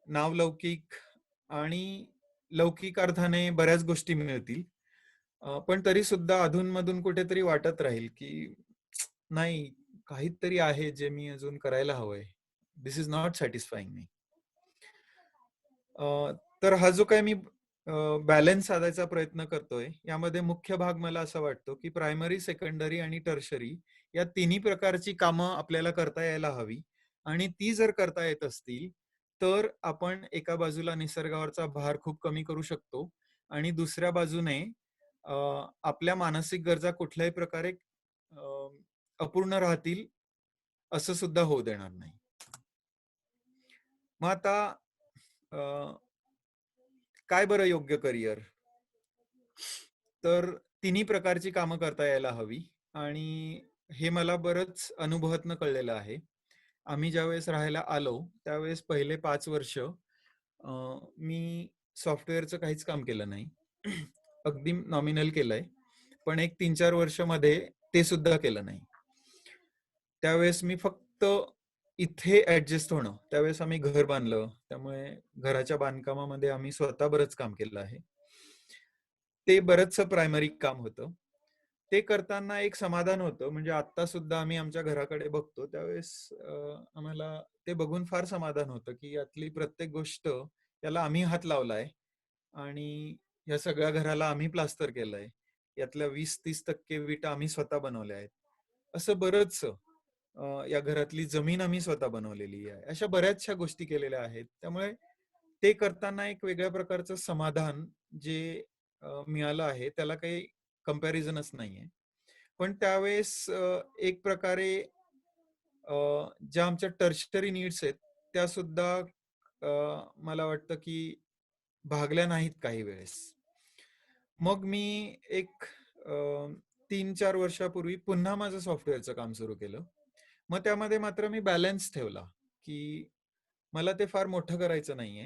नावलौकिक आणि लौकिक अर्थाने बऱ्याच गोष्टी मिळतील, पण तरी सुद्धा अधूनमधून कुठेतरी वाटत राहील की नाही, काहीतरी आहे जे मी अजून करायला हवंय. दिस इज नॉट सॅटिस्फाईंग मी. तर हा जो काय मी बॅलन्स साधायचा प्रयत्न करतोय यामध्ये मुख्य भाग मला असा वाटतो की प्रायमरी, सेकंडरी आणि टर्शरी या तिन्ही प्रकारची कामं आपल्याला करता यायला हवी. आणि ती जर करता येत असतील तर आपण एका बाजूला निसर्गावरचा भार खूप कमी करू शकतो आणि दुसऱ्या बाजूने आपल्या मानसिक गरजा कुठल्याही प्रकारे अपूर्ण राहतील असं सुद्धा होऊ देणार नाही. मग आता काय बरं योग्य करिअर? तर तिन्ही प्रकारची कामं करता यायला हवी आणि हे मला बरंच अनुभवातनं कळलेलं आहे. आम्ही ज्यावेळेस राहायला आलो त्यावेळेस पहिले 5 वर्ष मी सॉफ्टवेअरचं काहीच काम केलं नाही. अगदी नॉमिनल केलंय, पण एक 3-4 वर्ष मध्ये ते सुद्धा केलं नाही. त्यावेळेस मी फक्त इथे ऍडजस्ट होणं, त्यावेळेस आम्ही घर बांधलं, त्यामुळे घराच्या बांधकामामध्ये आम्ही स्वतः बरंच काम केलं आहे. ते बरंचसं प्रायमरी काम होतं. ते करताना एक समाधान होतं. म्हणजे आता सुद्धा आम्ही आमच्या घराकडे बघतो त्यावेळेस आम्हाला ते बघून फार समाधान होतं की यातली प्रत्येक गोष्ट याला आम्ही हात लावलाय आणि या सगळ्या घराला आम्ही प्लास्टर केलंय. यातल्या 20-30% विटा आम्ही स्वतः बनवल्या आहेत. असं बरंच या घरातली जमीन आम्ही स्वतः बनवलेली आहे. अशा बऱ्याचशा गोष्टी केलेल्या आहेत. त्यामुळे ते करताना एक वेगळ्या प्रकारचं समाधान जे मिळालं आहे त्याला काही कंपॅरिझनच नाहीये. पण त्यावेळेस एक प्रकारे ज्या आमच्या टर्शरी नीड्स आहेत त्या सुद्धा मला वाटतं की भागल्या नाहीत काही वेळेस. मग मी एक 3-4 वर्षापूर्वी पुन्हा माझं सॉफ्टवेअरचं काम सुरू केलं. मग त्यामध्ये मात्र मी बॅलन्स ठेवला की मला ते फार मोठं करायचं नाहीये.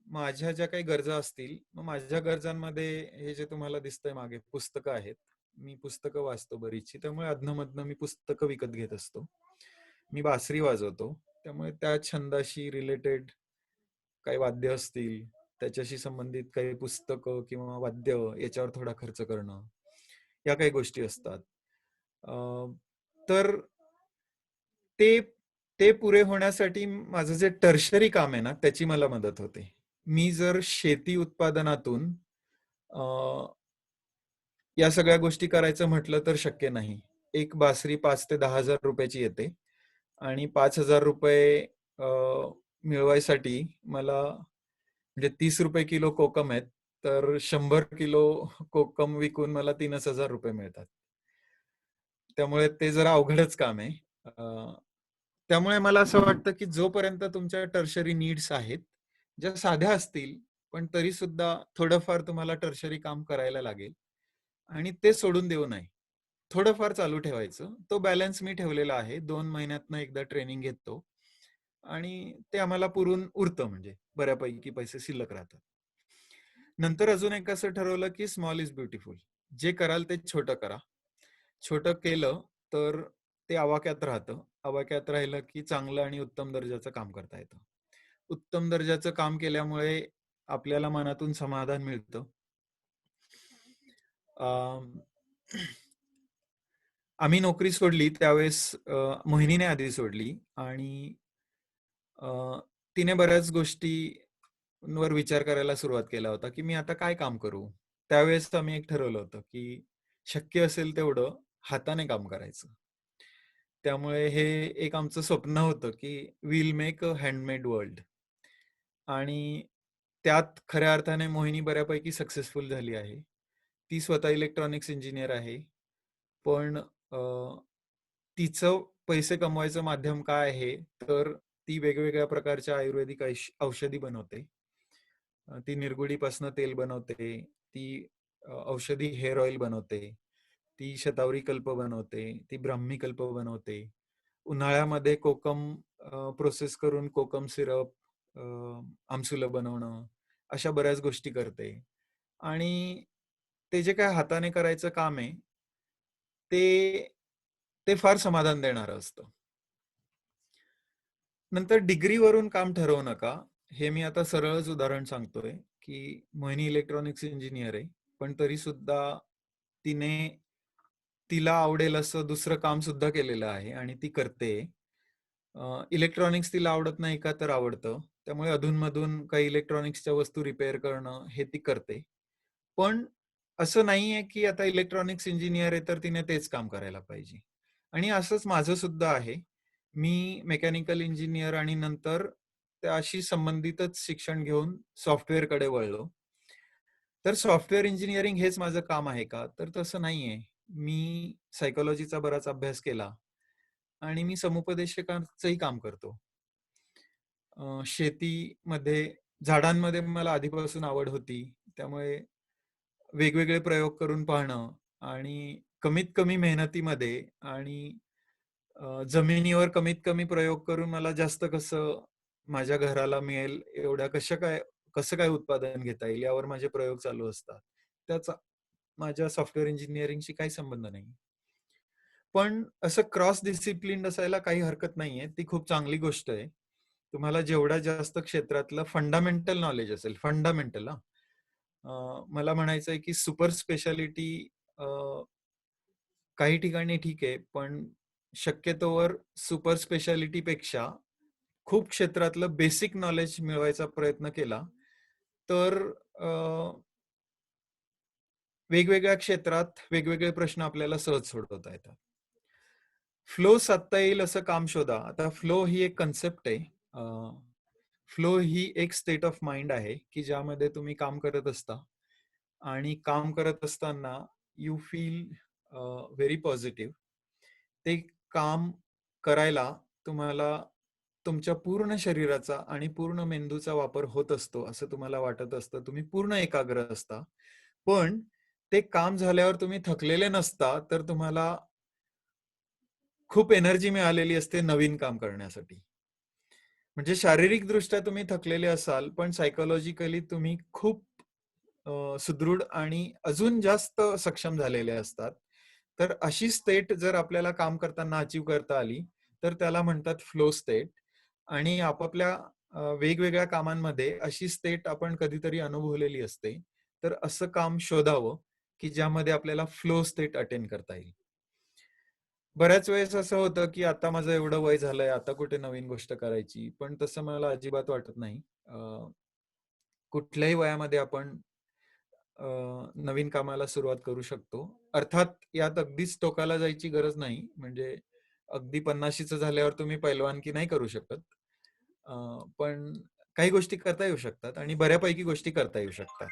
माझ्या ज्या काही गरजा असतील, मग माझ्या गरजांमध्ये हे जे तुम्हाला दिसतंय मागे पुस्तकं आहेत. मी पुस्तकं वाचतो बरीचशी, त्यामुळे अधनं-मधनं मी पुस्तकं विकत घेत असतो. मी बासरी वाजवतो, त्यामुळे त्या छंदाशी रिलेटेड काही वाद्य असतील, त्याच्याशी संबंधित काही पुस्तकं किंवा वाद्य याच्यावर थोडा खर्च करणं, या काही गोष्टी असतात. तर ते ते पुरे होण्यासाठी माझं जे टर्शरी काम आहे ना त्याची मला मदत होते. मी जर शेती उत्पादनातून या सगळ्या गोष्टी करायचं म्हटलं तर शक्य नाही. एक बासरी 5,000 ते 10,000 रुपयाची येते आणि 5,000 रुपये मिळवायसाठी मला म्हणजे 30 रुपये किलो कोकम आहेत, तर 100 किलो कोकम विकून मला 3,000 रुपये मिळतात. त्यामुळे ते जरा अवघडच काम आहे. त्यामुळे मला असं वाटतं की जोपर्यंत तुमच्या टर्शरी नीड्स आहेत, ज्या साध्या असतील, पण तरी सुद्धा थोडंफार तुम्हाला टर्शरी काम करायला लागेल आणि ते सोडून देऊ नये. थोडंफार चालू ठेवायचं. तो बॅलन्स मी ठेवलेला आहे. 2 महिन्यातनं एकदा ट्रेनिंग घेतो आणि ते आम्हाला पुरून उरतं, म्हणजे बऱ्यापैकी पैसे शिल्लक राहतात. नंतर अजून एक असं ठरवलं की स्मॉल इज ब्युटिफुल. जे कराल ते छोटं करा. छोटं केलं तर ते आवाक्यात राहतं. आवाक्यात राहिलं की चांगलं आणि उत्तम दर्जाचं काम करता येतं. उत्तम दर्जाचं काम केल्यामुळे आपल्याला मनातून समाधान मिळतं. आम्ही नोकरी सोडली त्यावेळेस मोहिनीने आधी सोडली आणि तिने बऱ्याच गोष्टींवर विचार करायला सुरुवात केला होता की मी आता काय काम करू. त्यावेळेस आम्ही एक ठरवलं होतं की शक्य असेल तेवढं हाताने काम करायचं. त्यामुळे हे एक आमचं स्वप्न होतं की will make a handmade world. आणि त्यात खऱ्या अर्थाने मोहिनी बऱ्यापैकी सक्सेसफुल झाली आहे. ती स्वतः इलेक्ट्रॉनिक्स इंजिनियर आहे. पण तिचं पैसे कमवायचं माध्यम काय आहे, तर ती वेगवेगळ्या प्रकारच्या आयुर्वेदिक औषधी बनवते. ती निरगुडीपासून तेल बनवते. ती औषधी हेअर ऑइल बनवते. ती शतावरी कल्प बनवते. ती ब्राह्मी कल्प बनवते. उन्हाळ्यामध्ये कोकम प्रोसेस करून कोकम सिरप, आमसुलं बनवणं, अशा बऱ्याच गोष्टी करते. आणि ते जे काय हाताने करायचं काम आहे, ते ते फार समाधान देणारं असतं. नंतर डिग्रीवरून काम ठरवू नका. हे मी आता सरळच उदाहरण सांगतोय की मोहिनी इलेक्ट्रॉनिक्स इंजिनियर आहे, पण तरी सुद्धा तिने तिला आवडेल असं दुसरं काम सुद्धा केलेलं आहे आणि ती करते. इलेक्ट्रॉनिक्स तिला आवडत नाही का, तर आवडतं. त्यामुळे अधूनमधून काही इलेक्ट्रॉनिक्सच्या वस्तू रिपेअर करणं हे ती करते. पण असं नाहीये की आता इलेक्ट्रॉनिक्स इंजिनियर आहे तर तिने तेच काम करायला पाहिजे. आणि असंच माझं सुद्धा आहे. मी मेकॅनिकल इंजिनियर आणि नंतर त्याशी संबंधितच शिक्षण घेऊन सॉफ्टवेअरकडे वळलो. तर सॉफ्टवेअर इंजिनिअरिंग हेच माझं काम आहे का, तर तसं नाहीये. मी सायकोलॉजीचा बराच अभ्यास केला आणि मी समुपदेशकाचंही काम करतो. शेतीमध्ये झाडांमध्ये मला आधीपासून आवड होती. त्यामुळे वेगवेगळे प्रयोग करून पाहणं आणि कमीत कमी मेहनतीमध्ये आणि जमिनीवर कमीत कमी प्रयोग करून मला जास्त कसं माझ्या घराला मिळेल एवढ्या कसं काय उत्पादन घेता येईल यावर माझे प्रयोग चालू असतात. त्याचा माझ्या सॉफ्टवेअर इंजिनिअरिंगशी काही संबंध नाही. पण असं क्रॉस डिसिप्लिन असायला काही हरकत नाहीये. ती खूप चांगली गोष्ट आहे. तुम्हाला जेवढ्या जास्त क्षेत्रातलं फंडामेंटल नॉलेज असेल, फंडामेंटल मला म्हणायचं आहे की सुपर स्पेशालिटी काही ठिकाणी ठीक आहे, पण शक्यतोवर सुपर स्पेशालिटी पेक्षा खूप क्षेत्रातलं बेसिक नॉलेज मिळवायचा प्रयत्न केला तर वेगवेगळ्या क्षेत्रात वेगवेगळे प्रश्न आपल्याला सहज सोडवता येतात. फ्लो साधता येईल असं काम शोधा. आता फ्लो ही एक कन्सेप्ट आहे. फ्लो ही एक स्टेट ऑफ माइंड आहे की ज्यामध्ये तुम्ही काम करत असता आणि काम करत असताना यू फील व्हेरी पॉझिटिव्ह. ते काम करायला तुम्हाला तुमच्या पूर्ण शरीराचा आणि पूर्ण मेंदूचा वापर होत असतो असं तुम्हाला वाटत असतं. तुम्ही पूर्ण एकाग्र असता. पण ते काम झाल्यावर तुम्ही थकलेले नसता, तर तुम्हाला खूप एनर्जी मिळालेली असते नवीन काम करण्यासाठी. म्हणजे शारीरिक दृष्ट्या तुम्ही थकलेले असाल, पण सायकोलॉजिकली तुम्ही खूप सुदृढ आणि अजून जास्त सक्षम झालेले असतात. तर अशी स्टेट जर आपल्याला काम करताना अचीव करता आली, तर त्याला म्हणतात फ्लो स्टेट. आणि आपापल्या वेगवेगळ्या कामांमध्ये अशी स्टेट आपण कधीतरी अनुभवलेली असते. तर असं काम शोधावं की ज्यामध्ये आपल्याला फ्लो स्टेट अटेंड करता येईल. बऱ्याच वेळेस असं होतं की आता माझं एवढं वय झालंय, आता कुठे नवीन गोष्ट करायची, पण तसं मला अजिबात वाटत नाही. कुठल्याही वयामध्ये आपण नवीन कामाला सुरुवात करू शकतो. अर्थात यात अगदीच टोकाला जायची गरज नाही. म्हणजे अगदी 50शीचं झाल्यावर तुम्ही पैलवानकी नाही करू शकत. पण काही गोष्टी करता येऊ शकतात आणि बऱ्यापैकी गोष्टी करता येऊ शकतात.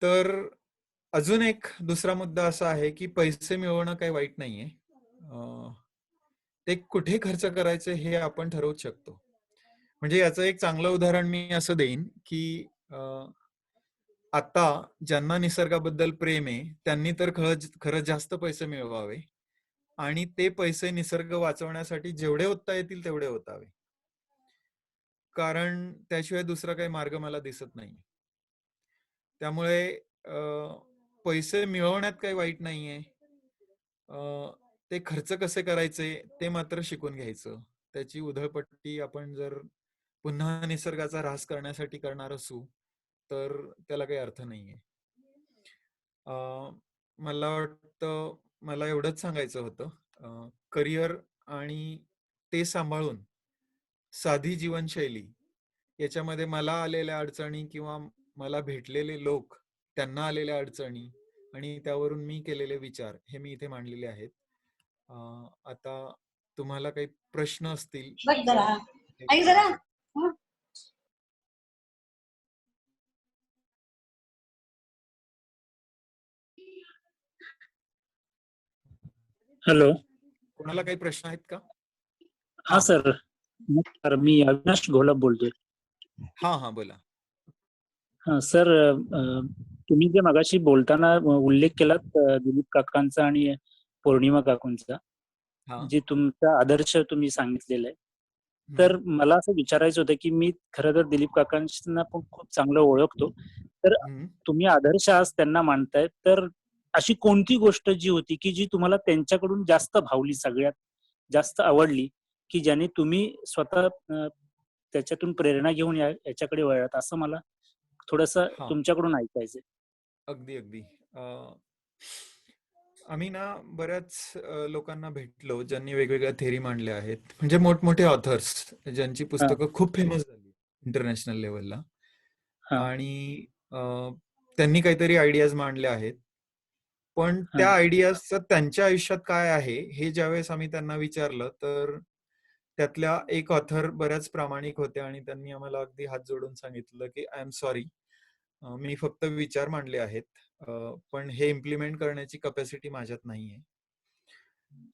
तर अजून एक दुसरा मुद्दा असा आहे की पैसे मिळवणं काही वाईट नाहीये. ते कुठे खर्च करायचे हे आपण ठरवूच शकतो. म्हणजे याचं एक चांगलं उदाहरण मी असं देईन की आता ज्यांना निसर्गाबद्दल प्रेम आहे त्यांनी तर खरंच जास्त पैसे मिळवावे आणि ते पैसे निसर्ग वाचवण्यासाठी जेवढे ओतता येतील तेवढे ओतावे, कारण त्याशिवाय दुसरा काही मार्ग मला दिसत नाही. त्यामुळे पैसे मिळवण्यात काही वाईट नाहीये. ते खर्च कसे करायचे ते मात्र शिकून घ्यायचं. त्याची उधळपट्टी आपण जर पुन्हा निसर्गाचा ऱ्हास करण्यासाठी करणार असू तर त्याला काही अर्थ नाहीये. मला वाटतं मला एवढंच सांगायचं होतं. करिअर आणि ते सांभाळून साधी जीवनशैली याच्यामध्ये मला आलेल्या अडचणी किंवा मला भेटलेले लोक त्यांना आलेल्या अडचणी आणि त्यावरून मी केलेले विचार हे मी इथे मांडलेले आहेत. आता तुम्हाला काही प्रश्न असतील तर विचारू शकता. हॅलो. कोणाला काही प्रश्न आहेत का? हा सर, नमस्कार. मी अविनाश घोलप बोलतोय. हा बोला. हा सर, तुम्ही जे मगाशी बोलताना उल्लेख केलात दिलीप काकांचा आणि पौर्णिमा काकूंचा, जे तुमचा आदर्श तुम्ही सांगितलेला आहे, तर मला असं विचारायचं होतं की मी खरं तर दिलीप काकांना पण खूप चांगलं ओळखतो. तर तुम्ही आदर्श आज त्यांना मानताय, तर अशी कोणती गोष्ट जी होती की जी तुम्हाला त्यांच्याकडून जास्त भावली, सगळ्यात जास्त आवडली, की ज्याने तुम्ही स्वतः त्याच्यातून प्रेरणा घेऊन याच्याकडे वळलात, असं मला थोडंसं तुमच्याकडून ऐकायचंय. अगदी आम्ही ना बऱ्याच लोकांना भेटलो ज्यांनी वेगवेगळ्या थेरी मांडल्या आहेत. म्हणजे मोठमोठे ऑथर्स ज्यांची पुस्तकं खूप फेमस झाली इंटरनॅशनल लेवलला आणि त्यांनी काहीतरी आयडियाज मांडल्या आहेत. पण त्या आयडियाजचं त्यांच्या आयुष्यात काय आहे हे ज्यावेळेस आम्ही त्यांना विचारलं तर त्यातल्या एक ऑथर बऱ्याच प्रामाणिक होत्या आणि त्यांनी आम्हाला अगदी हात जोडून सांगितलं की आय एम सॉरी, मी फक्त विचार मांडले आहेत, पण हे इम्प्लिमेंट करण्याची कपॅसिटी माझ्यात नाहीये.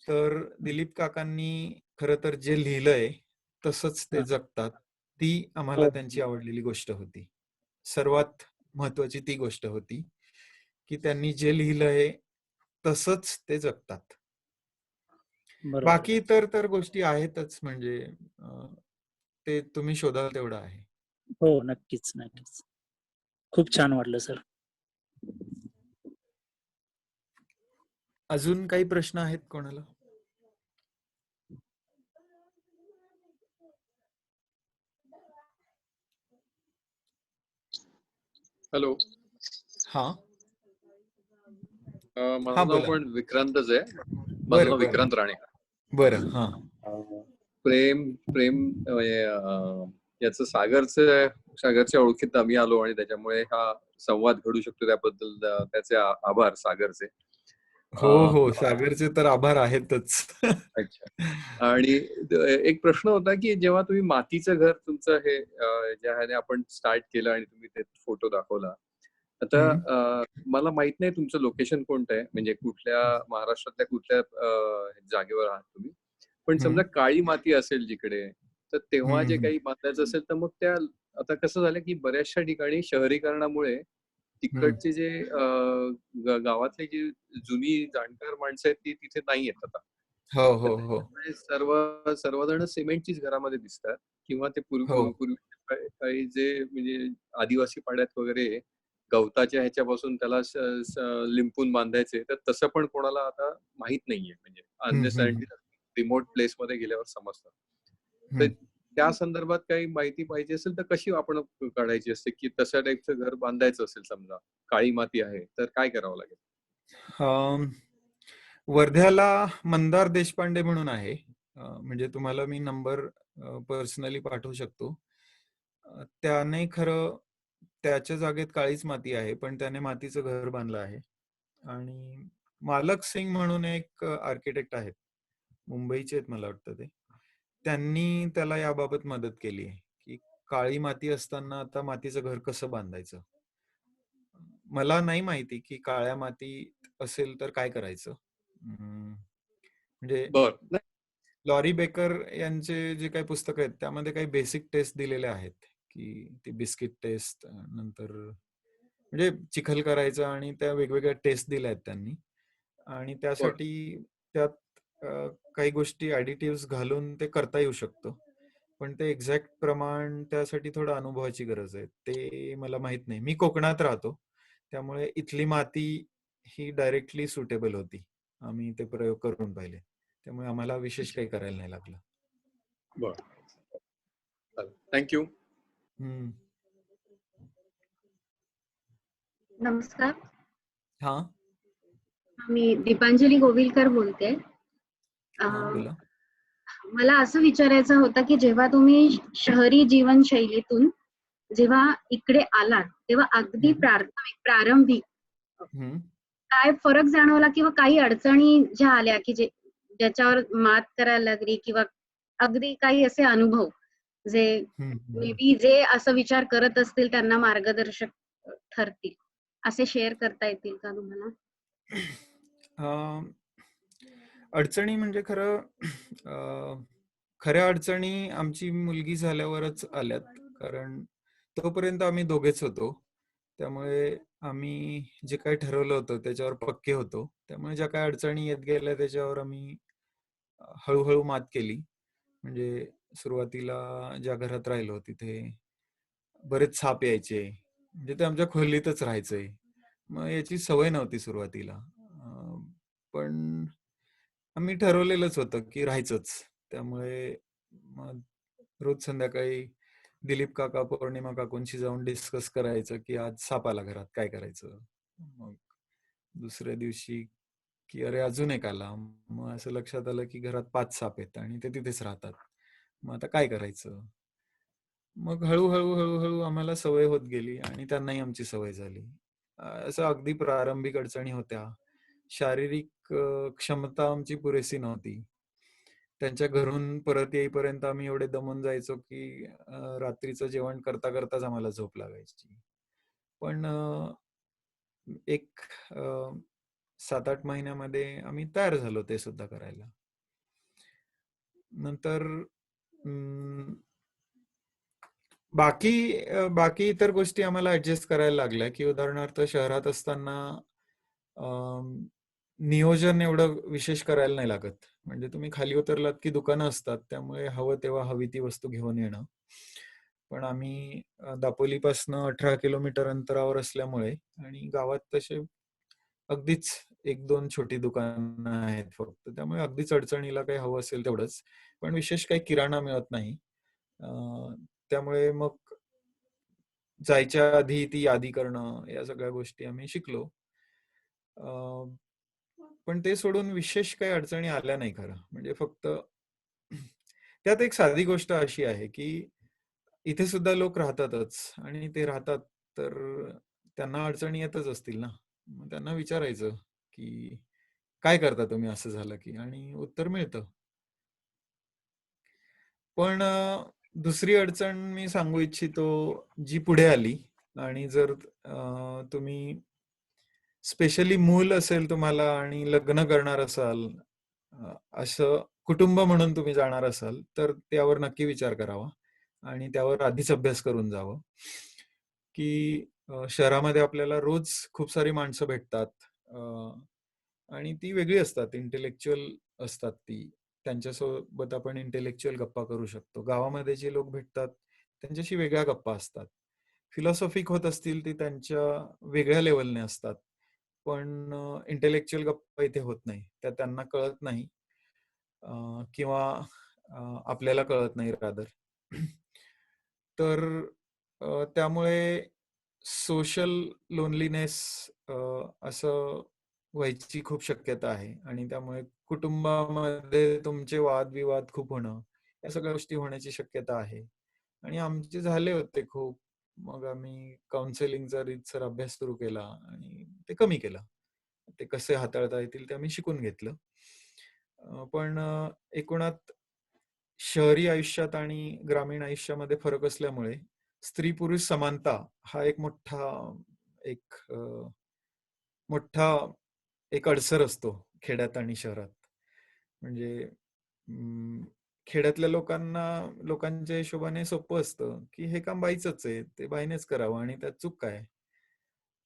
तर दिलीप काकांनी खरं तर जे लिहिलंय तसंच ते जगतात. ती आम्हाला त्यांची आवडलेली गोष्ट होती. सर्वात महत्वाची ती गोष्ट होती की त्यांनी जे लिहिलंय तसंच ते जगतात. बाकी तर गोष्टी आहेतच, म्हणजे ते तुम्ही शोधाल तेवढं आहे. हो, नक्कीच. खूप छान वाटलं सर. अजून काही प्रश्न आहेत कोणाला? हॅलो. माझं नाव पण विक्रांतच आहे. माझं नाव विक्रांत राणे. बरं. प्रेम याचं सागरच्या ओळखीत आम्ही आलो आणि त्याच्यामुळे हा संवाद घडू शकतो त्याबद्दल त्याचे आभार सागरचे. हो, सागरचे तर आभार आहेतच. अच्छा. आणि एक प्रश्न होता की जेव्हा तुम्ही मातीचं घर तुमचं हे ज्याने आपण स्टार्ट केलं आणि तुम्ही ते फोटो दाखवला, आता मला माहित नाही तुमचं लोकेशन कोणतं आहे, म्हणजे कुठल्या महाराष्ट्रातल्या कुठल्या जागेवर आहात तुम्ही, पण समजा काळी माती असेल जिकडे, तर तेव्हा जे काही बांधायचं असेल तर मग त्या आता कसं झालं की बऱ्याचशा ठिकाणी शहरीकरणामुळे तिकडचे जे गावातली जी जुनी जाणकार माणसं आहेत ती तिथे नाही येत आता. हो. सर्वजण सिमेंटचीच घरामध्ये दिसतात किंवा ते पूर्वी काही जे म्हणजे आदिवासी पाड्यात वगैरे गवताच्या ह्याच्यापासून त्याला लिंपून बांधायचे, तर तसं पण कोणाला आता माहित नाहीये. म्हणजे अननेसेसरी रिमोट प्लेस मध्ये गेल्यावर समजतं. तर त्या संदर्भात काही माहिती पाहिजे असेल तर कशी आपण काढायची असते की तशा टाईपचं घर बांधायचं असेल, समजा काळी माती आहे तर काय करावं लागेल? वर्ध्याला मंदार देशपांडे म्हणून आहे, म्हणजे तुम्हाला मी नंबर पर्सनली पाठवू शकतो. त्याने खरं त्याच्या जागेत काळीच माती आहे, पण त्याने मातीचं घर बांधलं आहे. आणि मालक सिंग म्हणून एक आर्किटेक्ट आहेत, मुंबईचे आहेत मला वाटतं ते. त्यांनी त्याला याबाबत मदत केली आहे, की काळी माती असताना आता मातीचं घर कसं बांधायचं. मला नाही माहिती की काळ्या माती असेल तर काय करायचं. म्हणजे बर लॉरी बेकर यांचे जे काही पुस्तकं आहेत त्यामध्ये काही बेसिक टेस्ट दिलेले आहेत, की ती बिस्किट टेस्ट, नंतर म्हणजे चिखल करायचं आणि त्या वेगवेगळ्या टेस्ट दिल्या आहेत त्यांनी. आणि त्यासाठी त्यात काही गोष्टी ऍडिटिव्ह घालून ते करता येऊ शकतं, पण ते एक्झॅक्ट प्रमाण त्यासाठी थोडं अनुभवाची गरज आहे. ते मला माहित नाही. मी कोकणात राहतो, त्यामुळे इथली माती ही डायरेक्टली सुटेबल होती. आम्ही ते प्रयोग करून पाहिले, त्यामुळे आम्हाला विशेष काही करायला नाही लागलं. बर, थँक्यू. नमस्कार. हा, मी दीपांजली गोविलकर बोलते. बोला. मला असं विचारायचं होतं की जेव्हा तुम्ही शहरी जीवनशैलीतून जेव्हा इकडे आलात तेव्हा अगदी प्रारंभी काय फरक जाणवला किंवा काही अडचणी ज्या आल्या की ज्याच्यावर मात करायला लागली किंवा अगदी काही असे अनुभव जे मे बी जे असं विचार करत असतील त्यांना मार्गदर्शक ठरतील, असे शेअर करता येतील का तुम्हाला? अडचणी म्हणजे खऱ्या अडचणी आमची मुलगी झाल्यावरच आल्यात, कारण तोपर्यंत आम्ही दोघेच होतो. त्यामुळे आम्ही जे काही ठरवलं होतं त्याच्यावर पक्के होतो. त्यामुळे ज्या काही अडचणी येत गेल्या त्याच्यावर आम्ही हळूहळू मात केली. म्हणजे सुरुवातीला ज्या घरात राहिलो तिथे बरेच साप यायचे, म्हणजे ते आमच्या खोलीतच राहायचंय. मग याची सवय नव्हती सुरुवातीला, पण आम्ही ठरवलेलंच होतं की राहायचंच. त्यामुळे मग रोज संध्याकाळी दिलीप काका, पौर्णिमा काकूंशी जाऊन डिस्कस करायचं की आज साप आला घरात, काय करायचं. मग दुसऱ्या दिवशी की अरे अजून एक आला. मग असं लक्षात आलं की घरात 5 साप आहेत आणि ते तिथेच राहतात. मग आता काय करायचं. मग हळूहळू हळूहळू आम्हाला सवय होत गेली आणि त्यांनाही आमची सवय झाली. असं अगदी प्रारंभिक अडचणी होत्या. शारीरिक क्षमता आमची पुरेसी नव्हती. त्यांच्या घरून परत येईपर्यंत आम्ही एवढे दमून जायचो की रात्रीचं जेवण करता करताच आम्हाला झोप लागायची. पण एक 7-8 महिन्यामध्ये आम्ही तयार झालो ते सुद्धा करायला. नंतर बाकी इतर गोष्टी आम्हाला ऍडजस्ट करायला लागल्या, की उदाहरणार्थ शहरात असताना नियोजन एवढं विशेष करायला नाही लागत. म्हणजे तुम्ही खाली उतरलात की दुकानं असतात, त्यामुळे हवं तेव्हा हवी ती वस्तू घेऊन येणं. पण आम्ही दापोलीपासनं 18 किलोमीटर अंतरावर असल्यामुळे आणि गावात तसे अगदीच 1-2 छोटी दुकानं आहेत फक्त, त्यामुळे अगदीच अडचणीला काही हवं असेल तेवढंच, पण विशेष काही किराणा मिळत नाही. त्यामुळे मग जायच्या आधी ती यादी करणं, या सगळ्या गोष्टी आम्ही शिकलो. पण ते सोडून विशेष काही अडचणी आल्या नाही खरं. म्हणजे फक्त त्यात एक साधी गोष्ट अशी आहे की इथे सुद्धा लोक राहतातच आणि ते राहतात, तर त्यांना अडचणी येतच असतील ना. मग त्यांना विचारायचं की काय करता तुम्ही असं झालं की, आणि उत्तर मिळतं. पण दुसरी अडचण मी सांगू इच्छितो जी पुढे आली, आणि जर तुम्ही स्पेशली मूल असेल तुम्हाला आणि लग्न करणार असाल, असं कुटुंब म्हणून तुम्ही जाणार असाल, तर त्यावर नक्की विचार करावा आणि त्यावर आधीच अभ्यास करून जावं. की शहरामध्ये आपल्याला रोज खूप सारी माणसं भेटतात आणि ती वेगळी असतात, इंटेलेक्च्युअल असतात ती. त्यांच्यासोबत आपण इंटेलेक्च्युअल गप्पा करू शकतो. गावामध्ये जे लोक भेटतात त्यांच्याशी वेगळ्या गप्पा असतात. फिलॉसॉफिक होत असतील ती त्यांच्या वेगळ्या लेवलने असतात, पण इंटेलेक्च्युअल गप्पा इथे होत नाही. त्या त्यांना कळत नाही किंवा आपल्याला कळत नाही रादर. तर त्यामुळे सोशल लोनलीनेस असं व्हायची खूप शक्यता आहे, आणि त्यामुळे कुटुंबामध्ये तुमचे वादविवाद खूप होणं, या सगळ्या गोष्टी होण्याची शक्यता आहे. आणि आमचे झाले होते खूप. मग आम्ही काउन्सिलिंगचा रीतसर अभ्यास सुरू केला आणि ते कमी केलं. ते कसे हाताळता येतील ते आम्ही शिकून घेतलं. पण एकूणात शहरी आयुष्यात आणि ग्रामीण आयुष्यामध्ये फरक असल्यामुळे स्त्री पुरुष समानता हा एक एक मोठा एक अडसर असतो खेड्यात आणि शहरात. म्हणजे खेड्यातल्या लोकांच्या हिशोबाने सोपं असतं की हे काम बाईचंच आहे, ते बाईनेच करावं आणि त्यात चूक काय.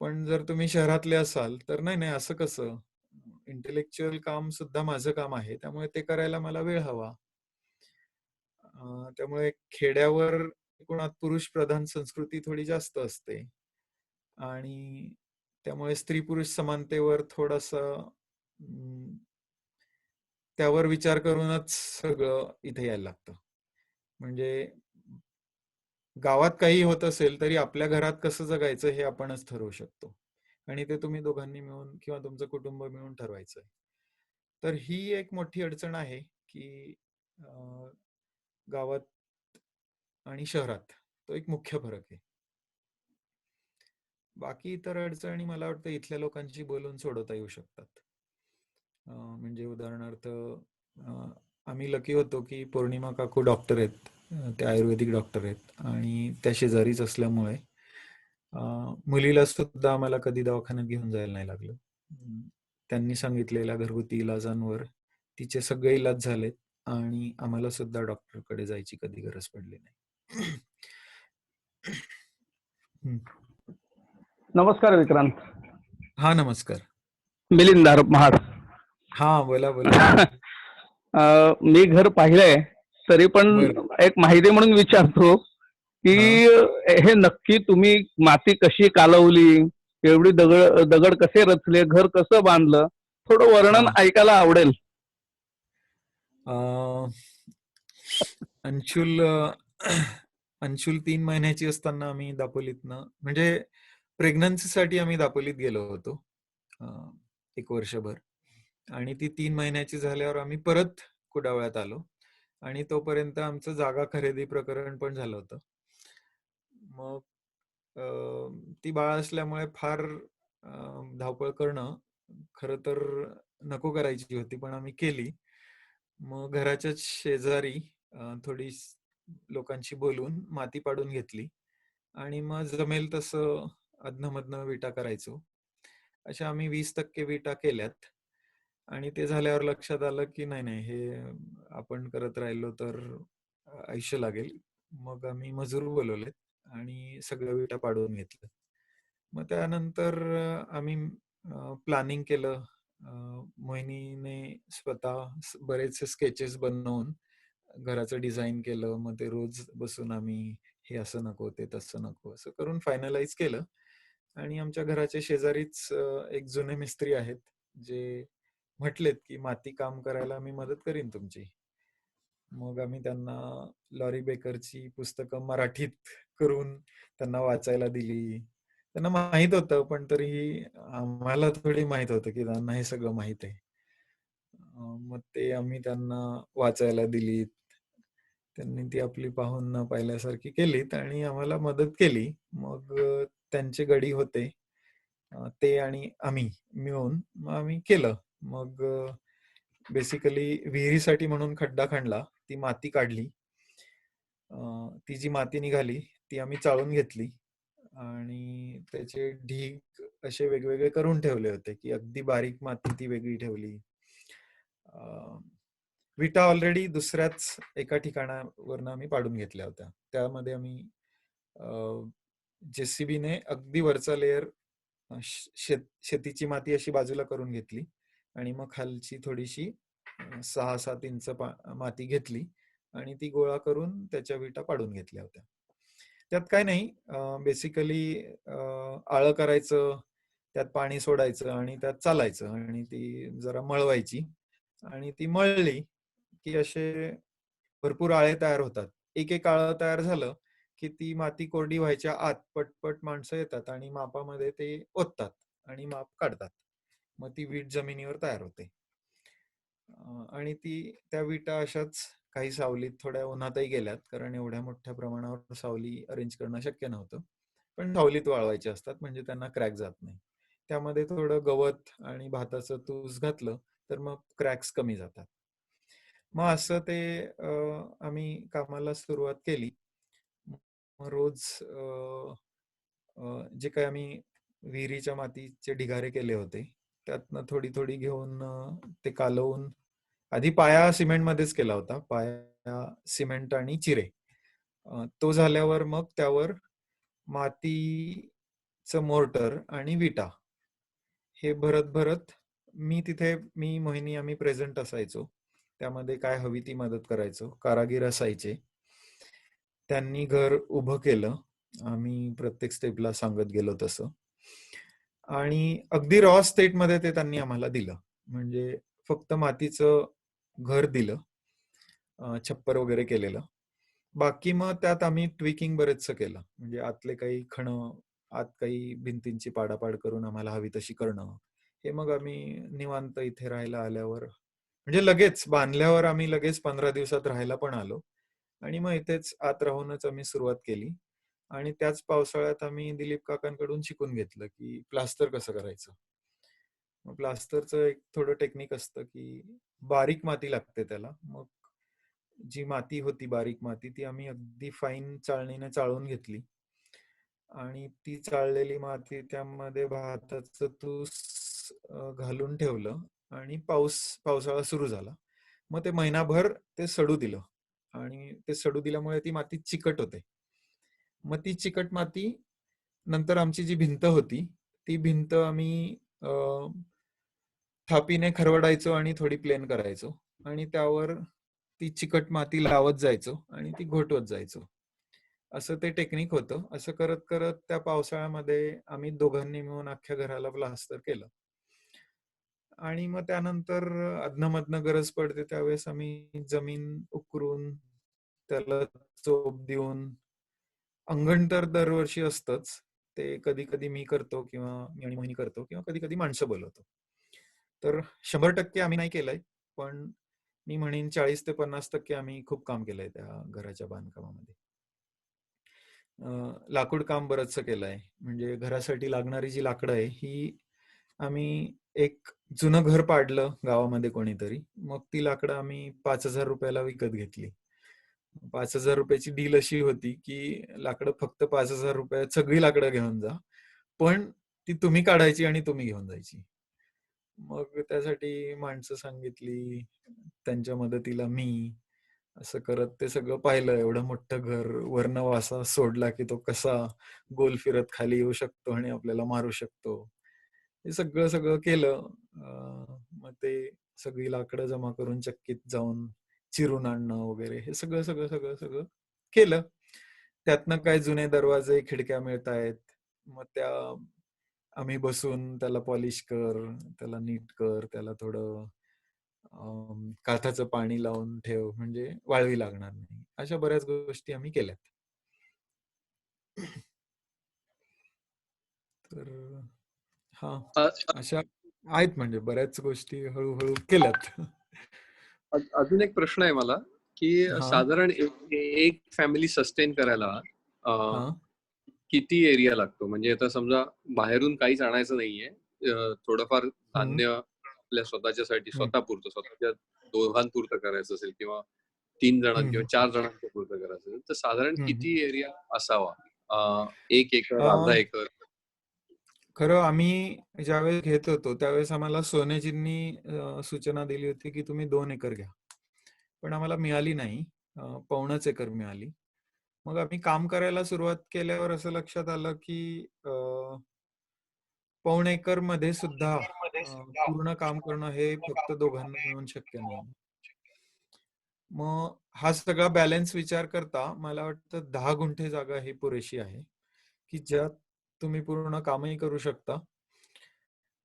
पण जर तुम्ही शहरातले असाल तर नाही नाही, असं कसं, इंटेलेक्च्युअल काम सुद्धा माझं काम आहे, त्यामुळे ते करायला मला वेळ हवा. त्यामुळे खेड्यावर एकूणात पुरुष प्रधान संस्कृती थोडी जास्त असते आणि त्यामुळे स्त्री पुरुष समानतेवर थोडासा त्यावर विचार करूनच सगळं इथे यायला लागतं. म्हणजे गावात काही होत असेल तरी आपल्या घरात कसं जगायचं हे आपणच ठरवू शकतो आणि ते तुम्ही दोघांनी मिळून किंवा तुमचं कुटुंब मिळून ठरवायचंय. तर ही एक मोठी अडचण आहे की गावात आणि शहरात तो एक मुख्य फरक आहे. बाकी इतर अडचणी मला वाटतं इथल्या लोकांशी बोलून सोडवता येऊ शकतात. म्हणजे उदाहरणार्थ आम्ही लकी होतो की पौर्णिमा काकू डॉक्टर आहेत, ते आयुर्वेदिक डॉक्टर आहेत आणि त्या शेजारीच असल्यामुळे मुलीला सुद्धा आम्हाला कधी दवाखान्यात घेऊन जायला नाही लागलं. त्यांनी सांगितलेल्या घरगुती इलाजांवर तिचे सगळे इलाज झालेत आणि आम्हाला सुद्धा डॉक्टरकडे जायची कधी गरज पडली नाही. नमस्कार विक्रांत. हा नमस्कार. मिलिंद महाड. हा बोला बोला. मी घर पाहिलंय तरी पण एक माहिती म्हणून विचारतो की हे नक्की तुम्ही माती कशी कालवली, एवढी दगड कसे रचले, घर कसं बांधलं, थोडं वर्णन ऐकायला आवडेल. अंशुल 3 महिन्याची असताना आम्ही दापोलीतनं, म्हणजे प्रेग्नन्सीसाठी आम्ही दापोलीत गेलो होतो 1 वर्षभर आणि ती 3 महिन्याची झाल्यावर आम्ही परत कुडावळ्यात आलो आणि तोपर्यंत आमचं जागा खरेदी प्रकरण पण झालं होतं. मग ती बाळ असल्यामुळे फार धावपळ करणं खरं तर नको करायची होती, पण आम्ही केली. मग घराच्या शेजारी थोडी लोकांशी बोलून माती पाडून घेतली आणि मग जमेल तसं अधनमधनं विटा करायचो. अशा आम्ही 20% विटा केल्यात आणि ते झाल्यावर लक्षात आलं की नाही नाही, हे आपण करत राहिलो तर आयुष्य लागेल. मग आम्ही मजूर बोलवलेत आणि सगळं विटा पाडून घेतलं. मग त्यानंतर आम्ही प्लॅनिंग केलं. मोहिनीने स्वतः बरेचसे स्केचेस बनवून घराचं डिझाईन केलं. मग ते रोज बसून आम्ही हे असं नको, ते तसं नको, असं करून फायनलाइज केलं. आणि आमच्या घराच्या शेजारीच एक जुने मिस्त्री आहेत जे म्हटलेत की माती काम करायला मी मदत करीन तुमची. मग आम्ही त्यांना लॉरी बेकरची पुस्तकं मराठीत करून त्यांना वाचायला दिली. त्यांना माहित होतं पण तरीही आम्हाला थोडी माहित होतं की त्यांना हे सगळं माहित आहे. मग ते आम्ही त्यांना वाचायला दिलीत. त्यांनी ती आपली पाहून न पाहिल्यासारखी केलीत आणि आम्हाला मदत केली. मग त्यांचे गडी होते, ते आणि आम्ही मिळून मग आम्ही केलं. मग बेसिकली विहिरीसाठी म्हणून खड्डा खणला, ती माती काढली, ती जी माती निघाली ती आम्ही चाळून घेतली आणि त्याचे ढीग असे वेगवेगळे करून ठेवले होते की अगदी बारीक माती ती वेगळी ठेवली. विटा ऑलरेडी दुसऱ्याच एका ठिकाणावरनं आम्ही पाडून घेतल्या होत्या. त्यामध्ये आम्ही जेसीबीने अगदी वरचा लेअर शेतीची माती अशी बाजूला करून घेतली आणि मग खालची थोडीशी 6-7 इंच माती घेतली आणि ती गोळा करून त्याच्या विटा पाडून घेतल्या होत्या. त्यात काय नाही, बेसिकली आळं करायचं, त्यात पाणी सोडायचं आणि त्यात चालायचं आणि ती जरा मळवायची आणि ती मळली की असे भरपूर आळे तयार होतात. एक आळं तयार झालं की ती माती कोरडी व्हायच्या आत पटपट माणसं येतात आणि मापामध्ये ते ओततात आणि माप काढतात. मग ती वीट जमिनीवर तयार होते. आणि त्या विटा अशाच काही सावलीत थोड्या उन्हातही गेल्यात, कारण एवढ्या मोठ्या प्रमाणावर सावली अरेंज करणं शक्य नव्हतं. पण सावलीत वाळवायचे असतात म्हणजे त्यांना क्रॅक जात नाही. त्यामध्ये थोडं गवत आणि भाताचं तूस घातलं तर मग क्रॅक्स कमी जातात. मग असं ते आम्ही कामाला सुरुवात केली. रोज जे काही आम्ही विहिरीच्या मातीचे ढिगारे केले होते त्यातनं थोडी थोडी घेऊन ते कालवून, आधी पाया सिमेंटमध्येच केला होता, पाया सिमेंट आणि चिरे. तो झाल्यावर मग त्यावर मातीचं मोर्टर आणि विटा हे भरत भरत मी मोहिनी आम्ही प्रेझेंट असायचो. त्यामध्ये काय हवी ती मदत करायचो. कारागीर असायचे, त्यांनी घर उभं केलं. आम्ही प्रत्येक स्टेपला सांगत गेलो तसं. आणि अगदी रॉ स्टेट मध्ये ते त्यांनी आम्हाला दिलं. म्हणजे फक्त मातीचं घर दिलं, छप्पर वगैरे केलेलं. बाकी मग त्यात आम्ही ट्विकिंग बरेचसं केलं. म्हणजे आतले काही खणं, आत काही भिंतींची पाडापाड करून आम्हाला हवी तशी करणं, हे मग आम्ही निवांत इथे राहायला आल्यावर, म्हणजे लगेच बांधल्यावर आम्ही लगेच 15 दिवसात राहायला पण आलो. आणि मग इथेच आत राहूनच आम्ही सुरुवात केली. आणि त्याच पावसाळ्यात आम्ही दिलीप काकांकडून शिकून घेतलं की प्लास्टर कसं करायचं. मग प्लास्टरचं एक थोडं टेक्निक असतं की बारीक माती लागते त्याला. मग जी माती होती बारीक माती ती आम्ही अगदी फाईन चाळणीने चाळून घेतली आणि ती चाळलेली माती त्यामध्ये भाताचं तूस घालून ठेवलं आणि पावसाळा सुरू झाला. मग ते महिनाभर ते सडू दिलं आणि ते सडू दिल्यामुळे ती माती चिकट होते. मग ती चिकट माती नंतर आमची जी भिंत होती ती भिंत आम्ही थापीने खरवडायचो आणि थोडी प्लेन करायचो आणि त्यावर ती चिकट माती लावत जायचो आणि ती घोटवत जायचो. असं ते टेक्निक होतं. असं करत करत त्या पावसाळ्यामध्ये आम्ही दोघांनी मिळून अख्ख्या घराला प्लास्टर केलं. आणि मग त्यानंतर अधनमधनं गरज पडते त्यावेळेस आम्ही जमीन उकरून त्याला चोप देऊन, अंगण तर दरवर्षी असतंच, ते कधी कधी मी करतो किंवा मी आणि मोहिनी करतो किंवा कधी कधी माणसं बोलवतो. तर 100% आम्ही नाही केलंय, पण मी म्हणेन 40 ते 50% आम्ही खूप काम केलंय त्या घराच्या बांधकामामध्ये. लाकूड काम बरंचसं केलंय. म्हणजे घरासाठी लागणारी जी लाकडं आहे ही आम्ही एक जुनं घर पाडलं गावामध्ये कोणीतरी, मग ती लाकडं आम्ही 5,000 रुपयाला विकत घेतली. 5,000 रुपयाची डील अशी होती की लाकडं फक्त 5,000 रुपयात सगळी लाकडं घेऊन जा, पण ती तुम्ही काढायची आणि तुम्ही घेऊन जायची. मग त्यासाठी माणसं सांगितली, त्यांच्या मदतीला मी, असं करत ते सगळं पाहिलं. एवढं मोठं घर, वरनं वासा सोडला की तो कसा गोल फिरत खाली येऊ शकतो आणि आपल्याला मारू शकतो, हे सगळं सगळं केलं. मग ते सगळी लाकडं जमा करून चक्कीत जाऊन चिरून आणणं वगैरे हे सगळं सगळं सगळं सगळं केलं. त्यातनं काय जुने दरवाजे खिडक्या मिळतायत, मग त्या आम्ही बसून त्याला पॉलिश कर, त्याला नीट कर, त्याला थोडं काथाचं पाणी लावून ठेव म्हणजे वाळवी लागणार नाही, अशा बऱ्याच गोष्टी आम्ही केल्यात. तर हा, अशा आहेत म्हणजे बऱ्याच गोष्टी हळूहळू केल्यात. अजून एक प्रश्न आहे मला की साधारण एक फॅमिली सस्टेन करायला किती एरिया लागतो? म्हणजे आता समजा बाहेरून काहीच आणायचं नाहीये, थोडंफार धान्य आपल्या स्वतःच्यासाठी स्वतःपुरतं, स्वतःच्या दोघांपुरतं करायचं असेल किंवा 3 जणां किंवा 4 जणांच्या पुरतं करायचं असेल तर साधारण किती एरिया असावा? 1 एकर, अर्धा एकर? खरं आम्ही ज्यावेळेस घेत होतो त्यावेळेस आम्हाला सोनेजींनी सूचना दिली होती की तुम्ही 2 एकर घ्या, पण आम्हाला मिळाली नाही. 1.25 एकर मिळाली. मग आम्ही काम करायला सुरुवात केल्यावर असं लक्षात आलं की 1.25 एकर मध्ये सुद्धा पूर्ण काम करणं हे फक्त दोघांना मिळून शक्य नाही. मग हा सगळा बॅलन्स विचार करता मला वाटतं 10 गुंठे जागा ही पुरेशी आहे की ज्यात तुम्ही पूर्ण कामही करू शकता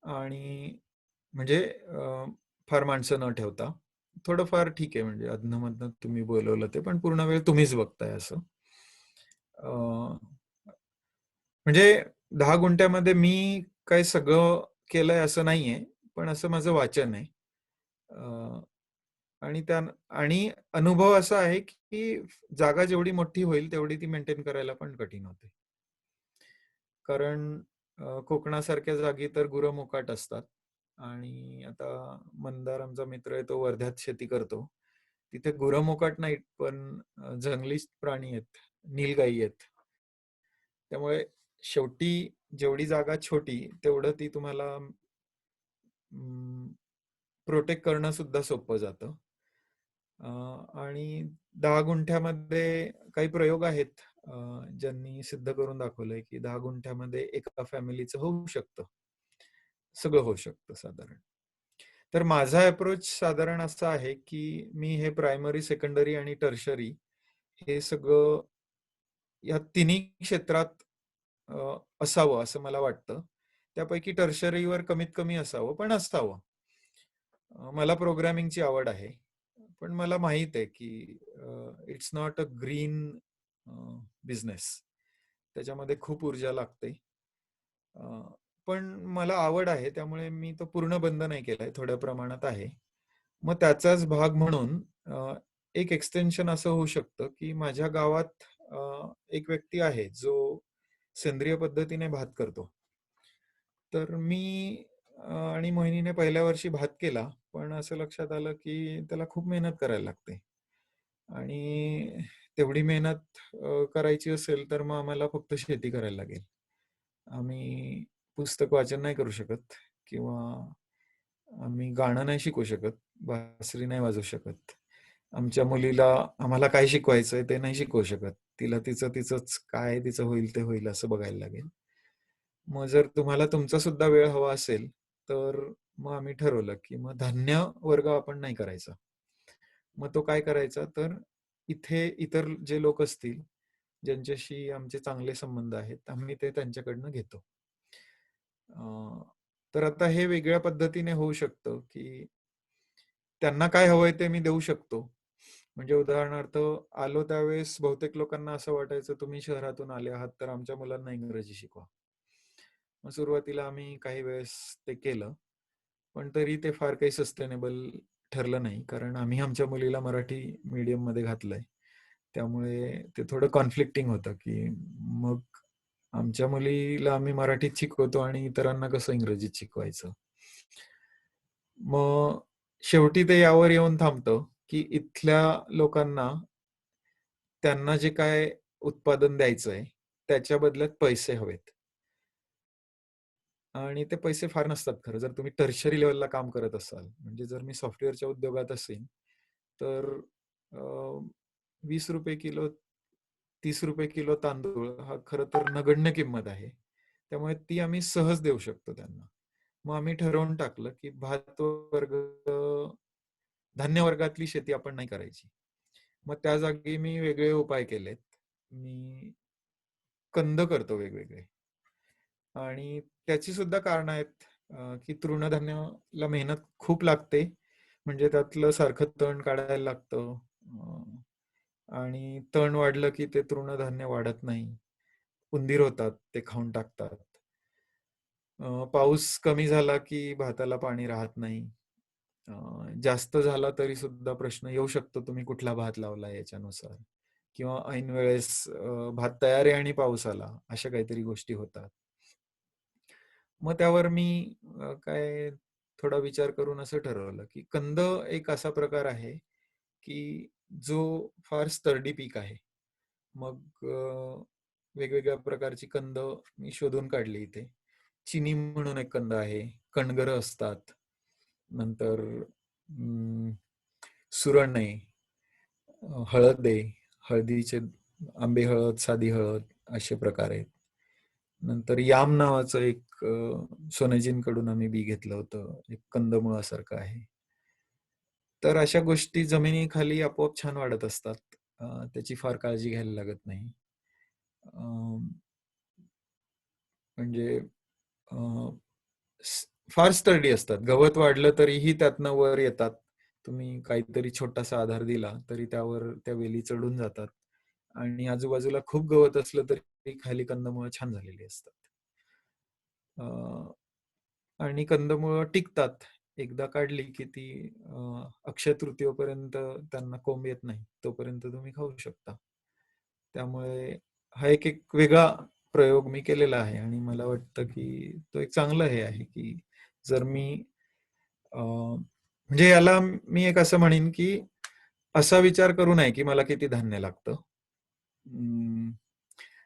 आणि म्हणजे फार माणसं न ठेवता थोडंफार ठीक आहे. म्हणजे अधनमधनं तुम्ही बोलवलं ते, पण पूर्ण वेळ तुम्हीच बघताय असं. म्हणजे 10 गुंठ्यामध्ये मी काय सगळं केलंय असं नाहीये, पण असं माझं वाचन आहे. आणि अनुभव असा आहे की जागा जेवढी मोठी होईल तेवढी ती मेंटेन करायला पण कठीण होते. कारण कोकणासारख्या जागी तर गुरं मोकाट असतात. आणि आता मंदार आमचा मित्र आहे, तो वर्ध्यात शेती करतो. तिथे गुरं मोकाट नाहीत, पण जंगली प्राणी आहेत, नीलगाई आहेत. त्यामुळे शेवटी जेवढी जागा छोटी तेवढं ती तुम्हाला प्रोटेक्ट करणं सुद्धा सोपं जातं. आणि 10 गुंठ्यामध्ये काही प्रयोग आहेत ज्यांनी सिद्ध करून दाखवलंय की 10 गुंठ्यामध्ये एका फॅमिलीचं होऊ शकतं, सगळं होऊ शकतं साधारण. तर माझा अप्रोच साधारण असा आहे की मी हे प्रायमरी, सेकंडरी आणि टर्शरी हे सगळं या तिन्ही क्षेत्रात असावं असं मला वाटतं. त्यापैकी टर्शरीवर कमीत कमी असावं, पण असावं. मला प्रोग्रामिंगची आवड आहे, पण मला माहित आहे की it's not a green business. त्याच्यामध्ये खूप ऊर्जा लागते. पण मला आवड आहे, त्यामुळे मी तो पूर्ण बंद नाही केलाय, थोड्या प्रमाणात आहे. मग त्याचाच भाग म्हणून एक एक्सटेन्शन असं होऊ शकतं की माझ्या गावात एक व्यक्ती आहे जो सेंद्रिय पद्धतीने भात करतो. तर मी आणि मोहिनीने पहिल्या वर्षी भात केला, पण असं लक्षात आलं की त्याला खूप मेहनत करायला लागते. आणि तेवढी मेहनत करायची असेल तर मग आम्हाला फक्त शेती करायला लागेल. आम्ही पुस्तक वाचन नाही करू शकत, किंवा आम्ही गाणं नाही शिकू शकत, बासरी नाही वाजवू शकत. आमच्या मुलीला आम्हाला काय शिकवायचंय ते नाही शिकवू शकत. तिला तिचंच काय तिचं होईल ते होईल असं बघायला लागेल. मग जर तुम्हाला तुमचा सुद्धा वेळ हवा असेल तर मग आम्ही ठरवलं की मग धान्य वर्ग आपण नाही करायचा. मग तो काय करायचा, तर इथे इतर जे लोक असतील ज्यांच्याशी आमचे चांगले संबंध आहेत, आम्ही ते त्यांच्याकडनं घेतो. तर आता हे वेगळ्या पद्धतीने होऊ शकतं की त्यांना काय हवंय ते मी देऊ शकतो. म्हणजे उदाहरणार्थ आलो त्यावेळेस बहुतेक लोकांना असं वाटायचं तुम्ही शहरातून आले आहात तर आमच्या मुलांना इंग्रजी शिकवा. मग सुरुवातीला आम्ही काही वेळेस ते केलं, पण तरी ते फार काही सस्टेनेबल ठरलं नाही, कारण आम्ही आमच्या मुलीला मराठी मीडियम मध्ये घातलंय. त्यामुळे ते थोडं कॉन्फ्लिक्टिंग होतं की मग आमच्या मुलीला आम्ही मराठीत शिकवतो आणि इतरांना कसं इंग्रजीत शिकवायचं. मग शेवटी ते यावर येऊन थांबतं की इथल्या लोकांना त्यांना जे काय उत्पादन द्यायचंय त्याच्या बदल्यात पैसे हवेत. आणि ते पैसे फार नसतात खरं, जर तुम्ही टर्शरी लेवलला काम करत असाल. म्हणजे जर मी सॉफ्टवेअरच्या उद्योगात असेल तर 20 रुपये किलो, 30 रुपये किलो तांदूळ हा खरं तर नगण्य किंमत आहे. त्यामुळे ती आम्ही सहज देऊ शकतो त्यांना. मग आम्ही ठरवून टाकलं की भात वर्ग, धान्य वर्गातली शेती आपण नाही करायची. मग त्या जागी मी वेगळे उपाय केलेत. मी कंद करतो वेगवेगळे, आणि त्याची सुद्धा कारण आहेत की तृणधान्याला मेहनत खूप लागते. म्हणजे त्यातलं सारखं तण काढायला लागतं, आणि तण वाढलं की ते तृणधान्य वाढत नाही, उंदीर होतात, ते खाऊन टाकतात. पाऊस कमी झाला की भाताला पाणी राहत नाही. जास्त झाला तरी सुद्धा प्रश्न येऊ शकतो तुम्ही कुठला भात लावला याच्यानुसार, किंवा ऐन वेळेस भात तयार आहे आणि पाऊस आला, अशा काहीतरी गोष्टी होतात. मग त्यावर मी काय थोडा विचार करून असं ठरवलं की कंद एक असा प्रकार आहे की जो फार स्टर्डी पीक आहे. मग वेगवेगळ्या प्रकारची कंद मी शोधून काढली इथे. चिनी म्हणून एक कंद आहे, कणगर असतात, नंतर सुरण आहे, हळद आहे, हळदीचे आंबे हळद, साधी हळद, असे प्रकार आहेत. नंतर याम नावाचं एक सोनेजींकडून आम्ही बी घेतलं होतं, एक कंदमुळासारखं आहे. तर अशा गोष्टी जमिनीखाली आपोआप छान वाढत असतात, त्याची फार काळजी घ्यायला लागत नाही. म्हणजे फार स्टर्डी असतात. गवत वाढलं तरीही त्यातनं वर येतात. तुम्ही काहीतरी छोटासा आधार दिला तरी त्यावर त्या वेली चढून जातात, आणि आजूबाजूला खूप गवत असलं तरी खाली कंदमुळं छान झालेली असतात. आणि कंदमुळं टिकतात. एकदा काढली की ती अक्षय तृतीयेपर्यंत त्यांना कोंब येत नाही, तोपर्यंत तुम्ही खाऊ शकता. त्यामुळे हा एक वेगळा प्रयोग मी केलेला आहे आणि मला वाटतं की तो एक चांगला हे आहे की जर मी म्हणजे याला मी एक असं म्हणेन की असा विचार करू नये की मला किती धान्य लागतं.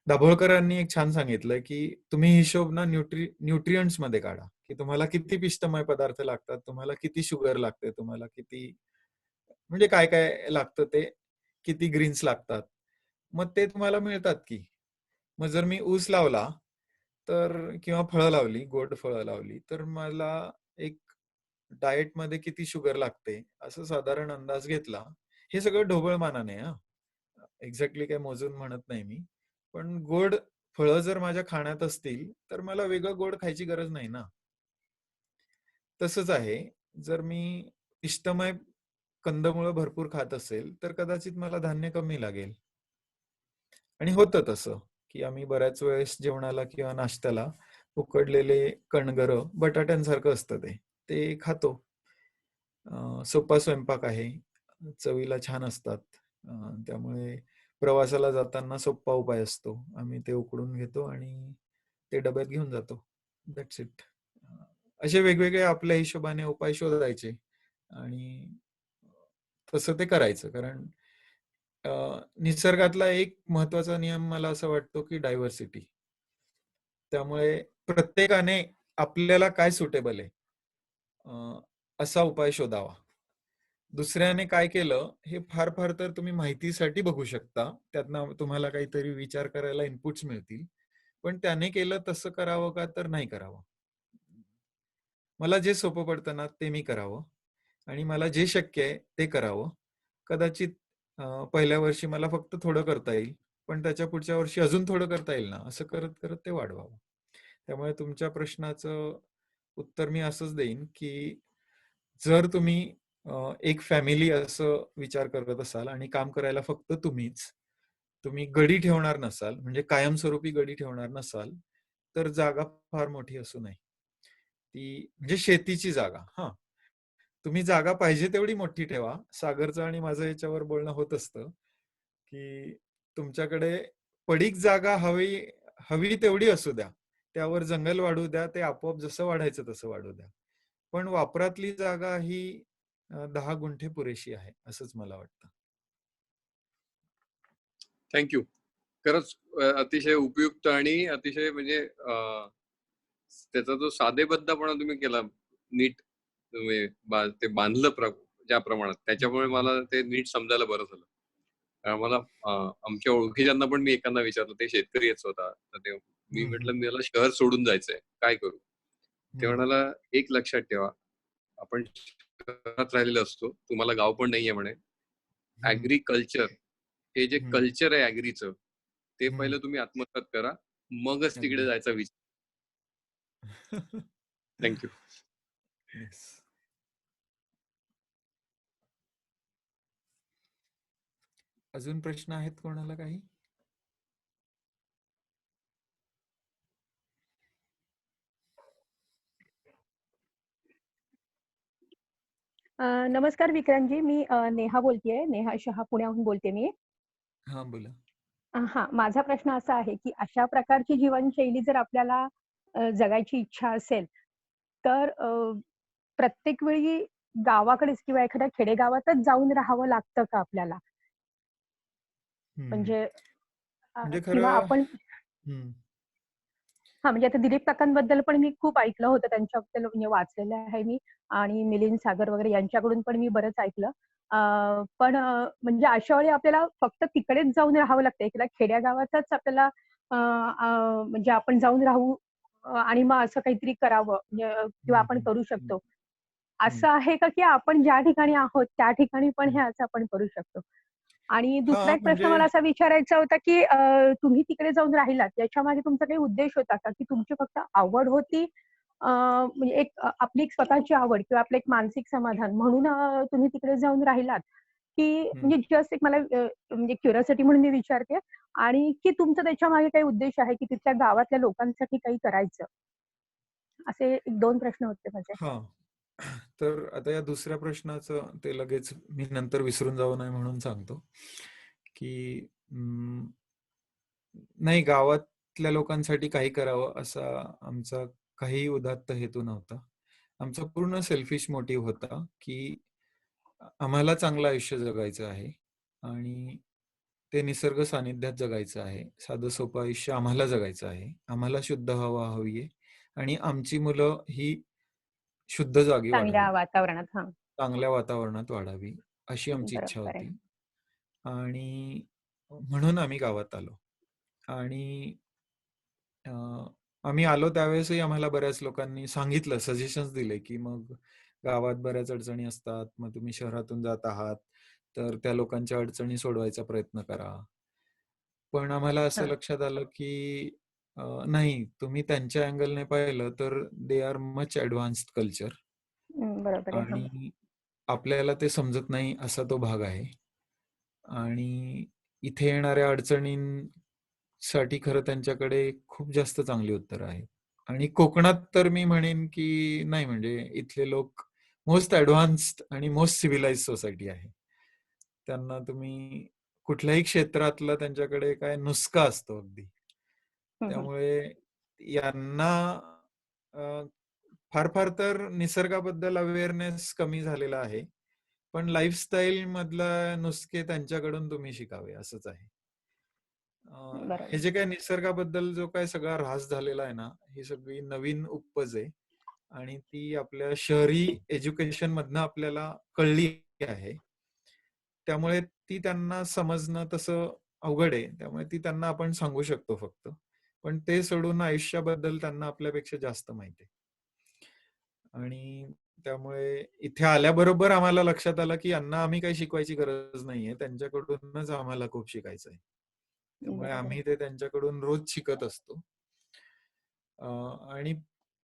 दाभोळकरांनी एक छान सांगितलंय की तुम्ही हिशोब ना न्यूट्रिएंट्स मध्ये काढा, की तुम्हाला किती पिष्टमय पदार्थ लागतात, तुम्हाला किती शुगर लागते, तुम्हाला किती म्हणजे काय काय लागतं, ते किती ग्रीन्स लागतात, मग ते तुम्हाला मिळतात की. मग जर मी ऊस लावला तर किंवा फळं लावली, गोड फळं लावली, तर मला एक डाएट मध्ये किती शुगर लागते असं साधारण अंदाज घेतला. हे सगळं ढोबळमानाने, एक्झॅक्टली काय मोजून म्हणत नाही मी, पण गोड फळं जर माझ्या खाण्यात असतील तर मला वेगळं गोड खायची गरज नाही ना. तसंच आहे, जर मी पिष्टमय कंदमुळं भरपूर खात असेल तर कदाचित मला धान्य कमी लागेल. आणि होतं तसं की आम्ही बऱ्याच वेळेस जेवणाला किंवा नाश्त्याला उकडलेले कणगर बटाट्यांसारखं असतं ते खातो. सोपा स्वयंपाक आहे, चवीला छान असतात. त्यामुळे प्रवासाला जाताना सोपा उपाय असतो. आम्ही ते उकडून घेतो आणि ते डब्यात घेऊन जातो. That's it. असे वेगवेगळे आपल्या हिशोबाने उपाय शोधायचे आणि तसं ते करायचं. कारण निसर्गातला एक महत्वाचा नियम मला असं वाटतो की डायव्हर्सिटी. त्यामुळे प्रत्येकाने आपल्याला काय सुटेबल आहे असा उपाय शोधावा. दुसऱ्याने काय केलं हे फार फार तर तुम्ही माहितीसाठी बघू शकता, त्यातनं तुम्हाला काहीतरी विचार करायला इनपुट्स मिळतील, पण त्याने केलं तसं करावं का तर नाही करावं. मला जे सोपं पडतं ना ते मी करावं आणि मला जे शक्य आहे ते करावं. कदाचित पहिल्या वर्षी मला फक्त थोडं करता येईल, पण त्याच्या पुढच्या वर्षी अजून थोडं करता येईल ना, असं करत करत ते वाढवावं. त्यामुळे तुमच्या प्रश्नाचं उत्तर मी असंच देईन की जर तुम्ही एक फॅमिली असं विचार करत असाल आणि काम करायला फक्त तुम्ही गडी ठेवणार नसाल, म्हणजे कायमस्वरूपी गडी ठेवणार नसाल, तर जागा फार मोठी असू नये. ती म्हणजे शेतीची जागा. तुम्ही जागा पाहिजे तेवढी मोठी ठेवा. सागरचं आणि माझं याच्यावर बोलणं होत असतं की तुमच्याकडे पडीक जागा हवी तेवढी असू द्या, त्यावर जंगल वाढू द्या, ते आपोआप जसं वाढायचं तसं वाढू द्या, पण वापरातली जागा ही 10 गुंठे पुरेशी आहे असंच मला वाटतं. थँक्यू. खरंच अतिशय उपयुक्त आणि अतिशय म्हणजे त्याचा जो साधेबद्धपणा तुम्ही केला, नीट तुम्ही ते बांधलं ज्या प्रमाणात, त्याच्यामुळे मला ते नीट समजायला बरं झालं. मला आमच्या ओळखीच्यांना पण मी एकांना विचारलं, ते शेतकरी आहेत स्वतः, तर ते मी म्हटलं मला शहर सोडून जायचंय, काय करू? ते म्हणाला एक लक्षात ठेवा, आपण शहरात राहिलेलो असतो, तुम्हाला गाव पण नाहीये म्हणे. ऍग्रीकल्चर हे जे कल्चर आहे ऍग्रीचं, ते पहिलं तुम्ही आत्मसात करा, मगच तिकडे जायचा विचार. थँक्यू. अजून प्रश्न आहेत कोणाला काही? नमस्कार विक्रांतजी, मी नेहा बोलतेय. नेहा शहा पुण्याहून बोलते मी. हा बोला. हा, माझा प्रश्न असा आहे की अशा प्रकारची जीवनशैली जर आपल्याला जगायची इच्छा असेल तर प्रत्येक वेळी गावाकडेच किंवा एखाद्या खेडेगावातच जाऊन राहावं लागतं का आपल्याला? म्हणजे किंवा आपण म्हणजे आता दिलीप काकांबद्दल पण मी खूप ऐकलं होतं, त्यांच्याबद्दल म्हणजे वाचलेलं आहे मी, आणि मिलिंद सागर वगैरे यांच्याकडून पण मी बरंच ऐकलं. पण म्हणजे अशा वेळी आपल्याला फक्त तिकडेच जाऊन राहावं लागतं, एखाद्या खेड्यागावातच आपल्याला म्हणजे आपण जाऊन राहू आणि मग असं काहीतरी करावं किंवा आपण करू शकतो. असं आहे का की आपण ज्या ठिकाणी आहोत त्या ठिकाणी पण हे असं आपण करू शकतो? आणि दुसरा एक प्रश्न मला असा विचारायचा होता की तुम्ही तिकडे जाऊन राहिलात, याच्यामागे तुमचा काही उद्देश होता का, की तुमची फक्त आवड होती, म्हणजे एक आपली एक स्वतःची आवड किंवा आपलं एक मानसिक समाधान म्हणून तुम्ही तिकडे जाऊन राहिलात, की म्हणजे जस्ट एक मला म्हणजे क्युरिओसिटी म्हणून मी विचारते, आणि की तुमचा त्याच्यामागे काही उद्देश आहे की तिथल्या गावातल्या लोकांसाठी काही करायचं? असे एक 2 प्रश्न होते माझे. तर आता या दुसऱ्या प्रश्नाचं ते लगेच मी नंतर विसरून जाऊ नये म्हणून सांगतो की नाही, गावातल्या लोकांसाठी काही करावं असा आमचा काही उदात्त हेतू नव्हता. आमचा पूर्ण सेल्फिश मोटिव्ह होता की आम्हाला चांगलं आयुष्य जगायचं आहे आणि ते निसर्ग सानिध्यात जगायचं आहे. साधं सोपं आयुष्य आम्हाला जगायचं आहे. आम्हाला शुद्ध हवा हवी आहे आणि आमची मुलं ही शुद्ध जागी चांगल्या वाढावी, वातावरणात. हा, चांगल्या वातावरणात वाढावी अशी आमची इच्छा बरोबर आहे. होती. आणि म्हणून आम्ही गावात आलो. आणि आम्ही आलो त्यावेळेसही आम्हाला बऱ्याच लोकांनी सांगितलं, सजेशन्स दिले की मग गावात बऱ्याच अडचणी असतात, मग तुम्ही शहरातून जात आहात तर त्या लोकांच्या अडचणी सोडवायचा प्रयत्न करा. पण आम्हाला असं हा, लक्षात आलं की नाही, तुम्ही त्यांच्या अँगलने पाहिलं तर they are much advanced culture बरोबर आहे. हा, आणि आपल्याला ते समजत नाही असा तो भाग आहे. आणि इथे येणाऱ्या अडचणींसाठी खरं त्यांच्याकडे खूप जास्त चांगली उत्तरं आहेत. आणि कोकणात तर मी म्हणेन की नाही, म्हणजे इथले लोक मोस्ट ऍडव्हान्स्ड आणि मोस्ट सिव्हिलाइज सोसायटी आहे. त्यांना तुम्ही कुठल्याही क्षेत्रातला त्यांच्याकडे काय नुसका असतो अगदी. त्यामुळे यांना फार फार तर निसर्गाबद्दल अवेअरनेस कमी झालेला आहे, पण लाईफस्टाईल मधला नुसके त्यांच्याकडून तुम्ही शिकावे असंच आहे. बरोबर. हे जे काय निसर्गाबद्दल जो काय सगळा ऱ्हास झालेला आहे ना, ही सगळी नवीन उपज आहे आणि ती आपल्या शहरी एज्युकेशन मधनं आपल्याला कळली आहे. त्यामुळे ती त्यांना समजणं तसं अवघड आहे. त्यामुळे ती त्यांना आपण सांगू शकतो फक्त. पण ते सोडून आयुष्याबद्दल त्यांना आपल्यापेक्षा जास्त माहिती आहे. आणि त्यामुळे इथे आल्याबरोबर आम्हाला लक्षात आलं की यांना आम्ही काही शिकवायची गरज नाहीये, त्यांच्याकडूनच आम्हाला खूप शिकायचं आहे. त्यामुळे बरोबर आहे. आम्ही ते त्यांच्याकडून रोज शिकत असतो. आणि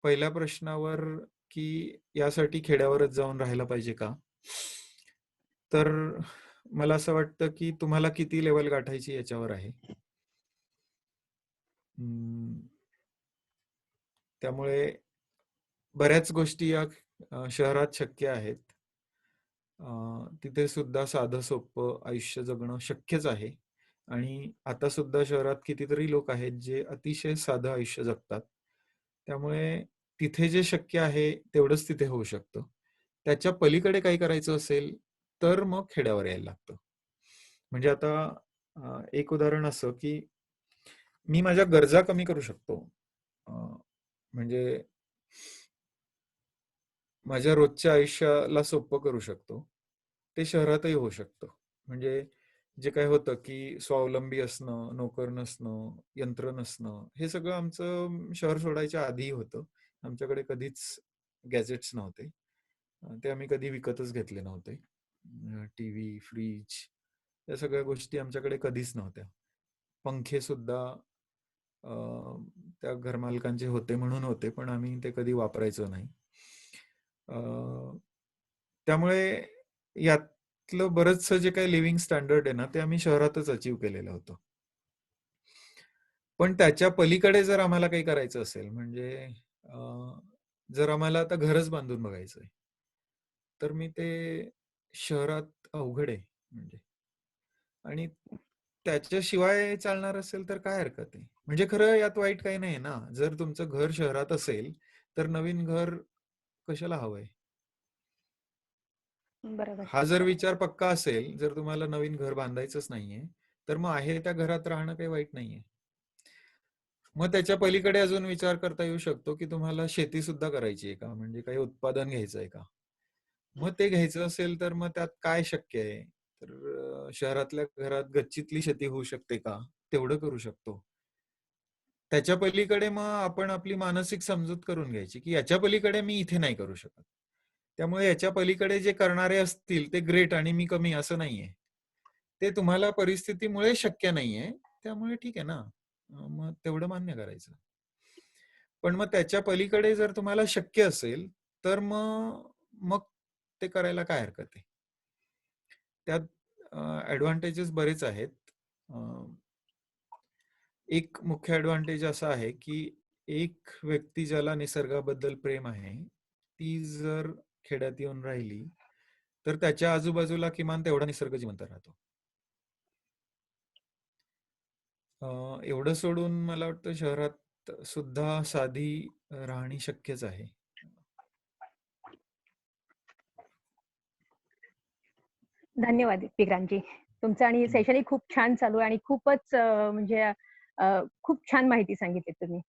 पहिल्या प्रश्नावर की यासाठी खेड्यावरच जाऊन राहायला पाहिजे का, तर मला असं वाटतं की तुम्हाला किती लेवल गाठायची याच्यावर आहे. त्यामुळे बऱ्याच गोष्टी या शहरात शक्य आहेत. तिथे सुद्धा साधं सोपं आयुष्य जगणं शक्यच आहे. आणि आता सुद्धा शहरात कितीतरी लोक आहेत जे अतिशय साधं आयुष्य जगतात. त्यामुळे तिथे जे शक्य आहे तेवढंच तिथे होऊ शकतं. त्याच्या पलीकडे काही करायचं असेल तर मग खेड्यावर यायला लागतं. म्हणजे आता एक उदाहरण असं की मी माझ्या गरजा कमी करू शकतो. म्हणजे माझ्या रोजच्या आयुष्याला सोपं करू शकतो. ते शहरातही होऊ शकतं. म्हणजे जे काय होतं की स्वावलंबी असणं, नोकर नसणं, यंत्र नसणं, हे सगळं आमचं शहर सोडायच्या आधी होतं. आमच्याकडे कधीच गॅजेट्स नव्हते. ते आम्ही कधी विकतच घेतले नव्हते. टीव्ही, फ्रीज या सगळ्या गोष्टी आमच्याकडे कधीच नव्हत्या. पंखे सुद्धा त्या घरमालकांचे होते म्हणून होते, पण आम्ही ते कधी वापरायचो नाही. त्यामुळे यातलं बरंचसं जे काही लिव्हिंग स्टँडर्ड आहे ना, ते आम्ही शहरातच अचीव केलेलं होतं. पण त्याच्या पलीकडे जर आम्हाला काही करायचं असेल, म्हणजे जर आम्हाला आता घरच बांधून बघायचं आहे, तर मी ते शहरात अवघड आहे म्हणजे. आणि त्याच्याशिवाय चालणार असेल तर काय हरकत आहे. म्हणजे खरं यात वाईट काही नाही ना. जर तुमचं घर शहरात असेल तर नवीन घर कशाला हवंय. बरोबर. हा जर विचार पक्का असेल, जर तुम्हाला नवीन घर बांधायचंच नाहीये, तर मग आहे त्या घरात राहणं काही वाईट नाहीये. मग त्याच्या पलीकडे अजून विचार करता येऊ शकतो की तुम्हाला शेती सुद्धा करायची आहे का, म्हणजे काही उत्पादन घ्यायचं आहे का. मग ते घ्यायचं असेल तर मग त्यात काय शक्य आहे. तर शहरातल्या घरात गच्चीतली शेती होऊ शकते का, तेवढं करू शकतो. त्याच्या पलीकडे मग आपण आपली मानसिक समजूत करून घ्यायची की याच्या पलीकडे मी इथे नाही करू शकत. त्यामुळे याच्या पलीकडे जे करणारे असतील ते ग्रेट आणि मी कमी असं नाहीये. ते तुम्हाला परिस्थितीमुळे शक्य नाहीये, त्यामुळे ठीक आहे ना, मग तेवढं मान्य करायचं. पण मग त्याच्या पलीकडे जर तुम्हाला शक्य असेल तर मग मग ते करायला काय हरकत आहे. त्यात ऍडव्हान्टेजेस बरेच आहेत. एक मुख्य ऍडव्हान्टेज असा आहे की एक व्यक्ती ज्याला निसर्गाबद्दल प्रेम आहे, ती जर खेड्यात येऊन राहिली तर त्याच्या आजूबाजूला किमान तेवढा निसर्ग जिवंत राहतो. एवढं सोडून मला वाटतं शहरात सुद्धा साधी राहणी शक्यच आहे. धन्यवाद विक्रांतजी. तुमचं आणि सेशनही खूप छान चालू आहे आणि खूपच म्हणजे खूप छान माहिती सांगितली तुम्ही.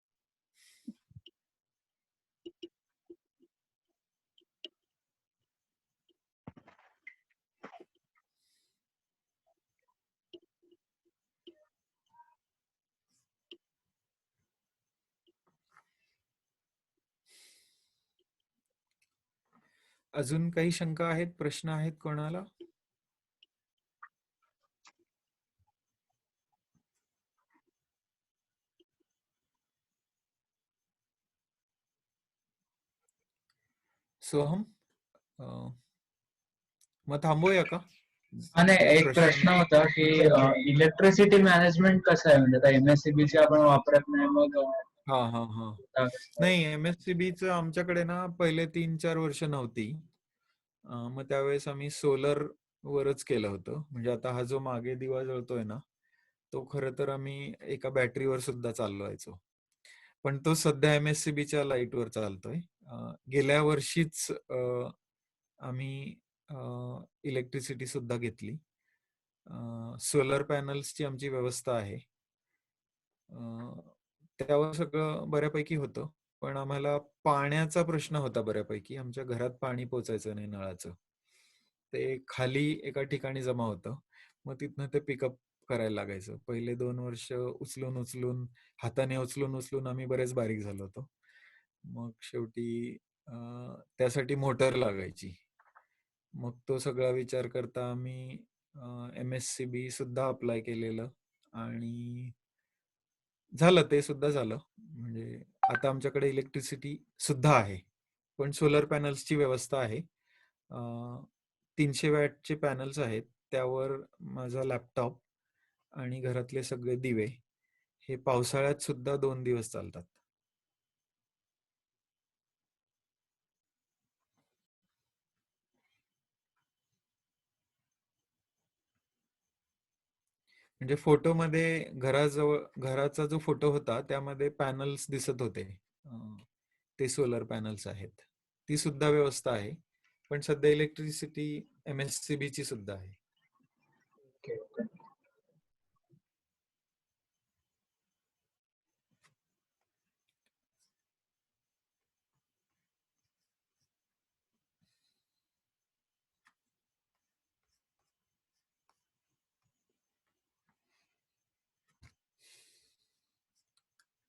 अजून काही शंका आहेत, प्रश्न आहेत कोणाला? सोहम, मग थांबूया का? आणि एक प्रश्न होता की इलेक्ट्रिसिटी मॅनेजमेंट कसं आहे, म्हणजे आता MSCB ची आपण वापरत नाही, मग नाही, MSCB च आमच्याकडे ना पहिले 3-4 वर्ष नव्हती. मग त्यावेळेस आम्ही सोलर वरच केलं होतं. म्हणजे आता हा जो मागे दिवा जळतोय ना, तो खरं तर आम्ही एका बॅटरीवर सुद्धा चालवायचो, पण तो सध्या MSCB च्या लाईटवर चालतोय. गेल्या वर्षीच आम्ही इलेक्ट्रिसिटी सुद्धा घेतली. सोलर पॅनल्सची आमची व्यवस्था आहे. त्यावर सगळं बऱ्यापैकी होतं, पण आम्हाला पाण्याचा प्रश्न होता बऱ्यापैकी. आमच्या घरात पाणी पोचायचं नाही नळाचं. ते खाली एका ठिकाणी जमा होतं, मग तिथनं ते पिकअप करायला लागायचं. पहिले 2 वर्ष उचलून हाताने उचलून आम्ही बरेच बारीक झालो होतो. मग शेवटी त्यासाठी मोटर लागायची. मग तो सगळा विचार करता आम्ही MSCB सुद्धा अप्लाय केलेलं आणि झालं, ते सुद्धा झालं. म्हणजे आता आमच्याकडे इलेक्ट्रिसिटी सुद्धा आहे, पण सोलर पॅनल्सची व्यवस्था आहे. 300 वॅटचे पॅनल्स आहेत, त्यावर माझा लॅपटॉप आणि घरातले सगळे दिवे हे पावसाळ्यात सुद्धा 2 दिवस चालतात. म्हणजे फोटोमध्ये घराचा जो फोटो होता त्यामध्ये पॅनल्स दिसत होते, ते सोलर पॅनल्स आहेत. ती सुद्धा व्यवस्था आहे, पण सध्या इलेक्ट्रिसिटी MSCB ची सुद्धा आहे.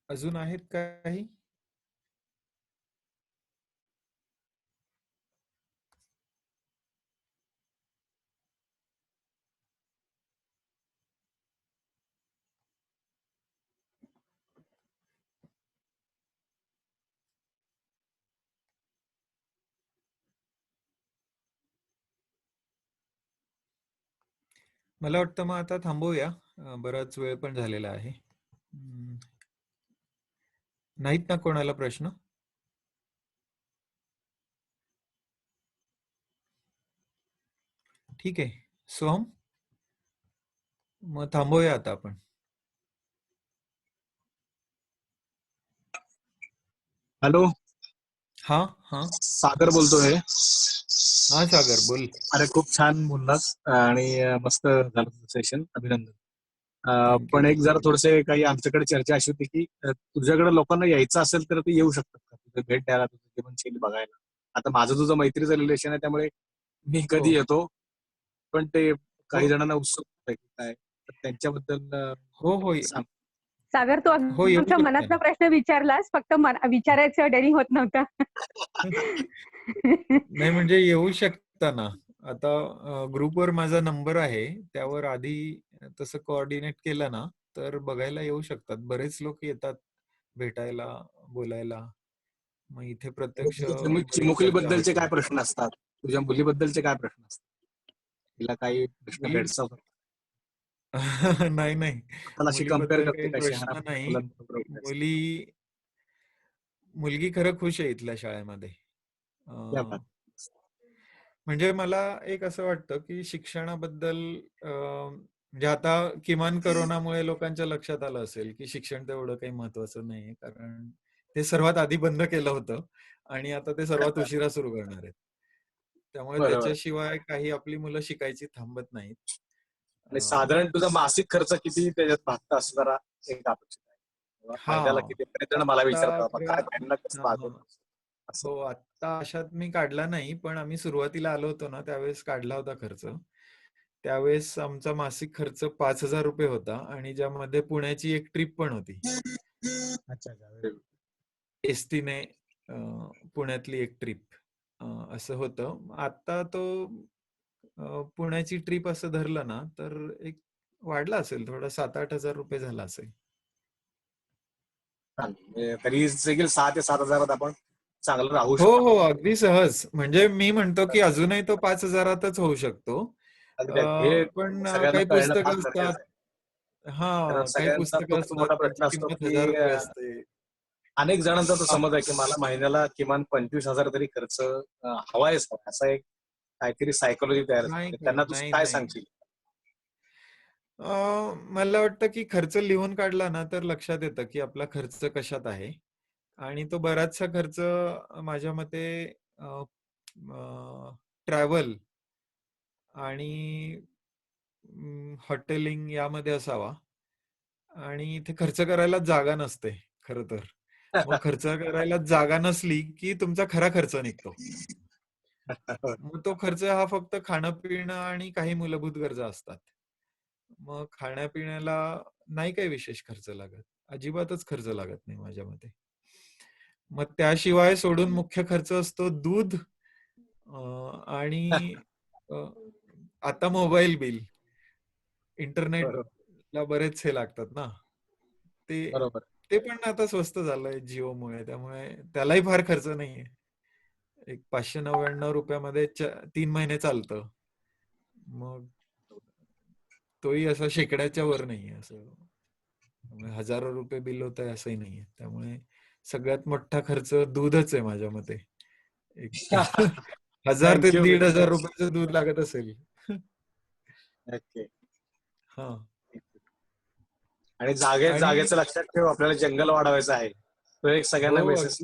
अजून आहेत काही? मला वाटतं मग आता थांबूया, बराच वेळ पण झालेला आहे. नाहीत ना कोणाला प्रश्न? ठीक आहे सोहम, मग थांबूया आता आपण. हॅलो, हा हा, सागर बोलतोय. हा सागर बोल. अरे खूप छान बोललास आणि मस्त झालं सेशन, अभिनंदन. पण एक जरा थोडेसे काही आमच्याकडे चर्चा अशी होती की तुझ्याकडे लोकांना यायचं असेल तर ते येऊ शकतात का, तुझं भेट द्यायला, तुझं जीवनशैली बघायला. आता माझं तुझं मैत्रीचं रिलेशन आहे, त्यामुळे मी कधी येतो, पण ते काही जणांना उत्सुक आहे काय, तर त्यांच्याबद्दल हो सांग. सागर, तू आमच्या मनातला प्रश्न विचारलास, फक्त विचारायचं डेअरिंग होत नव्हतं. नाही म्हणजे येऊ शकता ना. आता ग्रुपवर माझा नंबर आहे, त्यावर आधी तसं कोऑर्डिनेट केलं ना तर बघायला येऊ शकतात. बरेच लोक येतात भेटायला, बोलायला. मग इथे प्रत्यक्ष चिमुकलीबद्दलचे काय प्रश्न असतात, तुझ्या मुलीबद्दलचे काय प्रश्न असतात, तिला काही प्रश्न भेडसावतात? नाही मुलीबद्दल काही प्रश्न नाही. मुलगी खरं खुश आहे इथल्या शाळेमध्ये. म्हणजे मला एक असं वाटतं की शिक्षणाबद्दल म्हणजे आता किमान करोनामुळे लोकांच्या लक्षात आलं असेल की शिक्षण तेवढं काही महत्वाचं नाही, कारण ते सर्वात आधी बंद केलं होतं आणि आता ते सर्वात उशिरा सुरू करणार आहेत. त्यामुळे बरोबर. त्याच्याशिवाय काही आपली मुलं शिकायची थांबत नाहीत. आणि साधारण तुझा मासिक खर्च किती त्याच्यात भागतं असं जरा एक अपेक्षित आहे. किंवा महिन्याला किती? बरेच जण मला आता विचारतात, "बाबा, काय महिन्याला कसं हा, भागवतो?" असं. हो, आता अशात मी काढला नाही, पण आम्ही सुरुवातीला आलो होतो ना त्यावेळेस काढला होता खर्च. त्यावेळेस आमचा मासिक खर्च 5,000 रुपये होता आणि ज्यामध्ये पुण्याची एक ट्रिप पण होती. अच्छा, अच्छा. एसटीने पुण्यातली एक ट्रिप असं होतं. आता तो पुण्याची ट्रिप असं धरलं ना तर एक वाढला असेल थोडा, 7,000-8,000 रुपये झाला असेल. म्हणजे तरी देखील 6,000 ते 7,000 आपण चांगलं राहू हो शकतो. हो, अगदी सहज. म्हणजे मी म्हणतो की अजूनही तो 5,000तच होऊ शकतो. अगदी हे पण सगळ्यांना काही कळणं फार पुस्तकं गरजेचं असतात. आहे. कारण हा, काही सगळ्यांचा पुस्तकं तोच असतात मोठा त्यांची प्रश्न असतो किंमत की 1,000 रुपये असते. अनेक जणांचा तो हा. समज आहे की मला महिन्याला किमान 25,000 तरी खर्च हवायच हवा, असा एक काहीतरी सायकोलॉजी तयार नाही असते. त्यांना तू नाही काय नाही. सांगशील? मला वाटतं की खर्च लिहून काढला ना तर लक्षात येतं की आपला खर्च कशात आहे. आणि तो बराचसा खर्च माझ्या मते ट्रॅव्हल आणि हॉटेलिंग यामध्ये असावा. आणि इथे खर्च करायला जागा नसते खरं तर. मग खर्च करायला जागा नसली की तुमचा खरा खर्च निघतो. मग तो खर्च हा फक्त खाणं पिणं आणि काही मूलभूत गरजा असतात. मग खाण्यापिण्याला नाही काही विशेष खर्च लागत, अजिबातच खर्च लागत नाही माझ्या मते. मग त्याशिवाय सोडून मुख्य खर्च असतो दूध आणि आता मोबाईल बिल, बरोबर. इंटरनेटला बरेच हे लागतात ना ते. बरोबर. ते पण आता स्वस्त झालंय जिओमुळे, त्यामुळे त्यालाही फार खर्च नाहीये. एक 599 रुपयामध्ये 3 महिने चालतं. मग तोही असा शेकड्याच्या वर नाहीये असं. त्यामुळे हजारो रुपये बिल होत आहे असंही नाहीये. त्यामुळे सगळ्यात मोठा खर्च दूधच आहे माझ्या मते. एक 1,000 ते थँक्यू. 1,500 रुपयाचं दूध लागत असेल. ओके. हा. आणि आणि जागेचं लक्षात ठेव, आपल्याला जंगल वाढवायचं आहे. तो एक सगळ्यांना हो, मेसेज.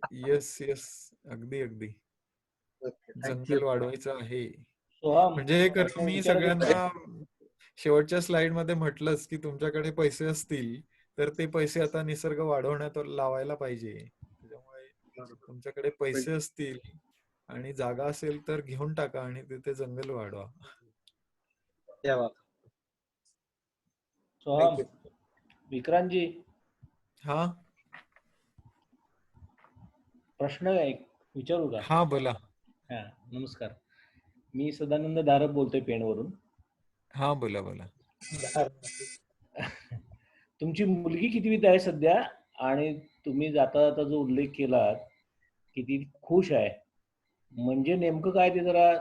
अगदी. येस येस, अगदी अगदी. थँक्यू. जंगल वाढवायचं आहे. सोहम, म्हणजे प्रश्न मी विचारत होता. सगळ्यांना शेवटच्या स्लाइड मध्ये म्हटलंच की तुमच्याकडे पैसे असतील तर ते पैसे आता निसर्ग वाढवण्यात लावायला पाहिजे. त्याच्यामुळे तुमच्याकडे पैसे असतील आणि जागा असेल तर घेऊन टाका आणि तिथे जंगल वाढवा. क्या बात. सोहम, विक्रांतजी, हा, प्रश्न आहे विचारू का? हा, बोला. हा, नमस्कार. मी सदानंद दारप बोलतोय पेणवरून. हा, बोला बोला. तुमची मुलगी कितवीत आहे सध्या? आणि तुम्ही जाता जाता जो उल्लेख केला की ती खुश आहे, म्हणजे नेमकं काय ते जरा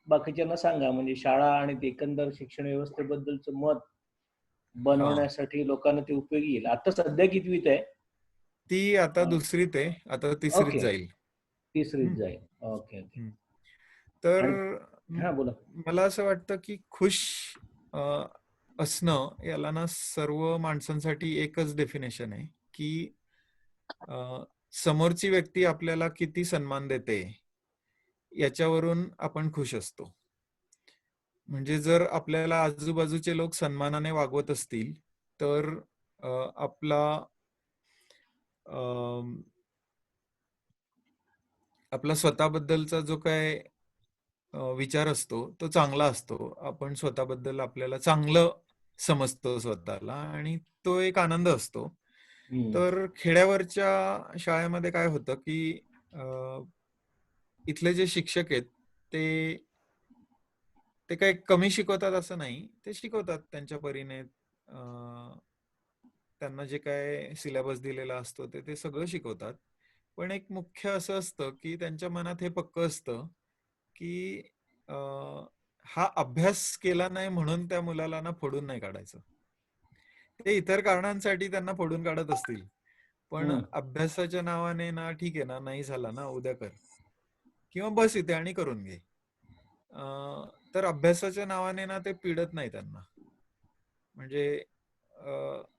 बाकीच्यांना सांगा. म्हणजे शाळा आणि एकंदर शिक्षण व्यवस्थेबद्दलचं मत बनवण्यासाठी लोकांना ते उपयोगी येईल. आता सध्या कितवीत आहे? ती आता दुसरीत आहे, आता तिसरीत ओके, जाईल. तिसरीत जाईल. Okay okay. तर हा, बोला. मला असं वाटतं की खुश असणं याला ना सर्व माणसांसाठी एकच डेफिनेशन आहे की समोरची व्यक्ती आपल्याला किती सन्मान देते याच्यावरून आपण खुश असतो. म्हणजे जर आपल्याला आजूबाजूचे लोक सन्मानाने वागवत असतील तर आपला स्वतःबद्दलचा जो काय विचार असतो तो चांगला असतो. आपण स्वतःबद्दल आपल्याला चांगलं समजतो स्वतःला आणि तो एक आनंद असतो. तर खेड्यावरच्या शाळेमध्ये काय होतं की इथले जे शिक्षक आहेत ते काही कमी शिकवतात असं नाही, ते शिकवतात त्यांच्या परीने. त्यांना जे काय सिलेबस दिलेला असतो ते सगळं शिकवतात. पण एक मुख्य असं असतं की त्यांच्या मनात हे पक्क असतं की हा अभ्यास केला नाही म्हणून त्या मुलाला ना फोडून नाही काढायचं. ते इतर कारणांसाठी त्यांना फोडून काढत असतील, पण अभ्यासाच्या नावाने ना ठीक आहे ना, नाही झाला ना उद्या कर किंवा बस इथे आणि करून घे. तर अभ्यासाच्या नावाने ना ते पिडत नाही त्यांना. म्हणजे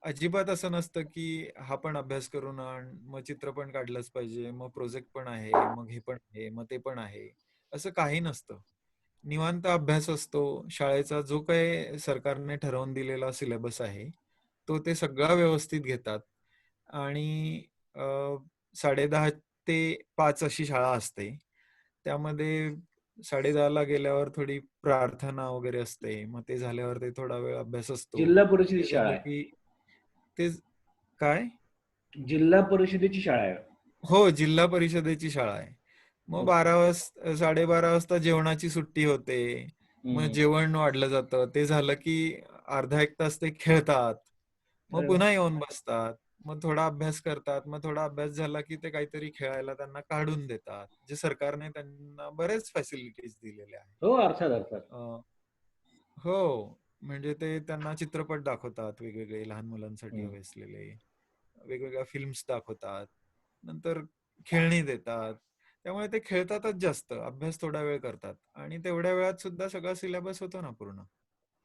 अजिबात असं नसतं की हा पण अभ्यास करून आण, मग चित्र पण काढलंच पाहिजे, मग प्रोजेक्ट पण आहे, मग हे पण आहे, मग ते पण आहे, असं काही नसतं. निवांत अभ्यास असतो. शाळेचा जो काही सरकारने ठरवून दिलेला सिलेबस आहे तो ते सगळा व्यवस्थित घेतात. आणि 10:30 ते 5 अशी शाळा असते. त्यामध्ये 10:30ला गेल्यावर थोडी प्रार्थना वगैरे असते. मग ते झाल्यावर ते थोडा वेळ अभ्यास असतो. जिल्हा परिषदेची ते शाळा झालं आहे. की ते काय? जिल्हा परिषदेची शाळा आहे. हो, जिल्हा परिषदेची शाळा आहे. मग 12:30 वाजता जेवणाची सुट्टी होते. मग जेवण वाढलं जातं. ते झालं की अर्धा एक तास ते खेळतात. मग पुन्हा येऊन बसतात. मग थोडा अभ्यास करतात. मग थोडा अभ्यास झाला की ते काहीतरी खेळायला त्यांना काढून देतात. जे सरकारने त्यांना बरेच फॅसिलिटीज दिलेल्या आहेत. हो, अर्थात. हो, म्हणजे ते त्यांना चित्रपट दाखवतात वेगवेगळे लहान मुलांसाठी हवे असलेले. वेगवेगळ्या फिल्म्स दाखवतात. नंतर खेळणी देतात. त्यामुळे ते खेळतातच जास्त. अभ्यास थोडा वेळ करतात. आणि तेवढ्या वेळात सुद्धा सगळा सिलेबस होतो ना पूर्ण.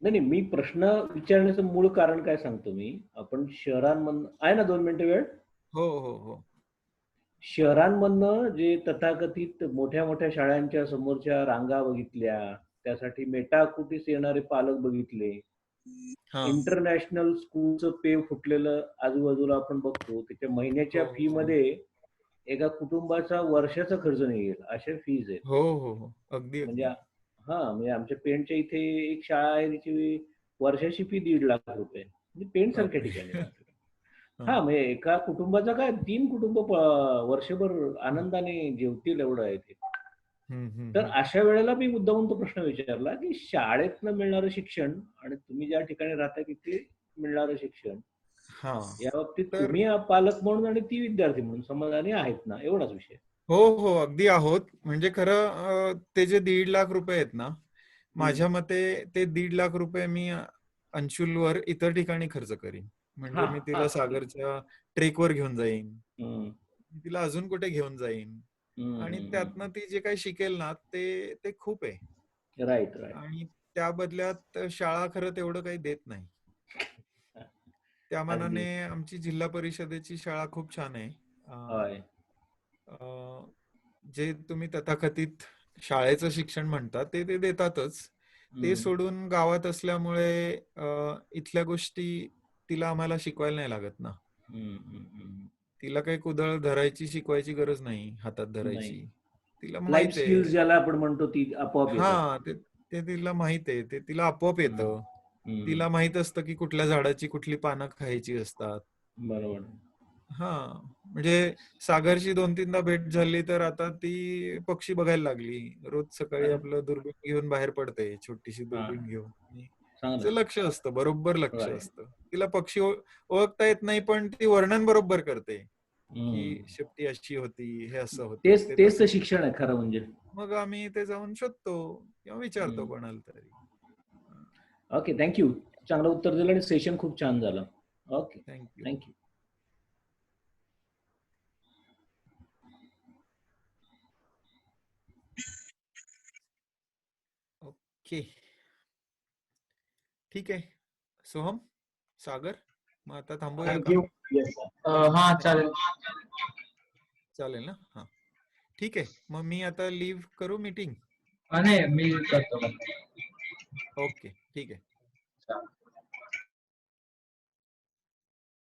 नाही, मी प्रश्न विचारण्याचं मूळ कारण काय सांगतो मी. आपण शहरांमधनं आहे ना 2 मिनिटं वेळ? हो. शहरांमधनं जे तथाकथित मोठ्या शाळांच्या समोरच्या रांगा बघितल्या, त्यासाठी मेटाकुटीस येणारे पालक बघितले, इंटरनॅशनल स्कूलचं पेव फुटलेलं आजूबाजूला आपण बघतो. त्याच्या महिन्याच्या फी मध्ये एका कुटुंबाचा वर्षाचा खर्च निघेल अशा फीज आहेत. हो. अगदी. म्हणजे म्हणजे आमच्या पेणच्या इथे एक शाळा आहे, तिची वर्षाची फी 1.5 लाख रुपये. म्हणजे पेण सारख्या ठिकाणी. म्हणजे एका कुटुंबाचा काय 3 कुटुंब वर्षभर आनंदाने जेवतील एवढं आहे ते. तर अशा वेळेला मी मुद्दामून तो प्रश्न विचारला की शाळेतनं मिळणारं शिक्षण आणि तुम्ही ज्या ठिकाणी राहता तिथे मिळणारं शिक्षण, या बाबतीत तुम्ही पालक म्हणून आणि ती विद्यार्थी म्हणून समाधानी आहेत ना, एवढाच विषय. हो, अगदी आहोत. म्हणजे खरं ते जे 1.5 लाख रुपये आहेत ना, माझ्या मते ते 1.5 लाख रुपये मी अंशुलवर इतर ठिकाणी खर्च करीन. म्हणजे मी तिला सागरच्या ट्रेकवर घेऊन जाईन, तिला अजून कुठे घेऊन जाईन, आणि त्यातनं ती जे काही शिकेल ना ते खूप आहे. राईट. आणि त्या बदल्यात शाळा खरं तेवढं काही देत नाही. त्या मानाने आमची जिल्हा परिषदेची शाळा खूप छान आहे. जे तुम्ही तथाकथित शाळेचं शिक्षण म्हणता ते देतातच. ते सोडून गावात असल्यामुळे इथल्या गोष्टी तिला आम्हाला शिकवायला नाही लागत ना. तिला काही कुदळ धरायची शिकवायची गरज नाही, हातात धरायची. तिला माहित आहे, ज्याला आपण म्हणतो ती आपोआप ते तिला माहित आहे, ते तिला आपोआप येतं. तिला माहित असतं की कुठल्या झाडाची कुठली पानं खायची असतात. बरोबर. म्हणजे सागरची 2-3दा भेट झाली तर आता ती पक्षी बघायला लागली. रोज सकाळी आपलं दुर्बीण घेऊन बाहेर पडते, छोटीशी दुर्बीण घेऊन. तिचं लक्ष असतं, बरोबर लक्ष असतं. तिला पक्षी ओळखता येत नाही पण ती वर्णन बरोबर करते की शेपटी अशी होती, हे असं होतं. तेच शिक्षण आहे खरं म्हणजे. मग आम्ही ते जाऊन शोधतो किंवा विचारतो कोणाला तरी. Okay, thank you. चांगलं उत्तर दिलं आणि सेशन खूप छान झालं. Okay, thank you. ओके, ठीक आहे. सोहम, सागर, मग आता थांबूया का? चालेल ना? ठीक आहे. मग मी आता लीव्ह करू मीटिंग? नाही, मी करतो. ओके, ठीक आहे.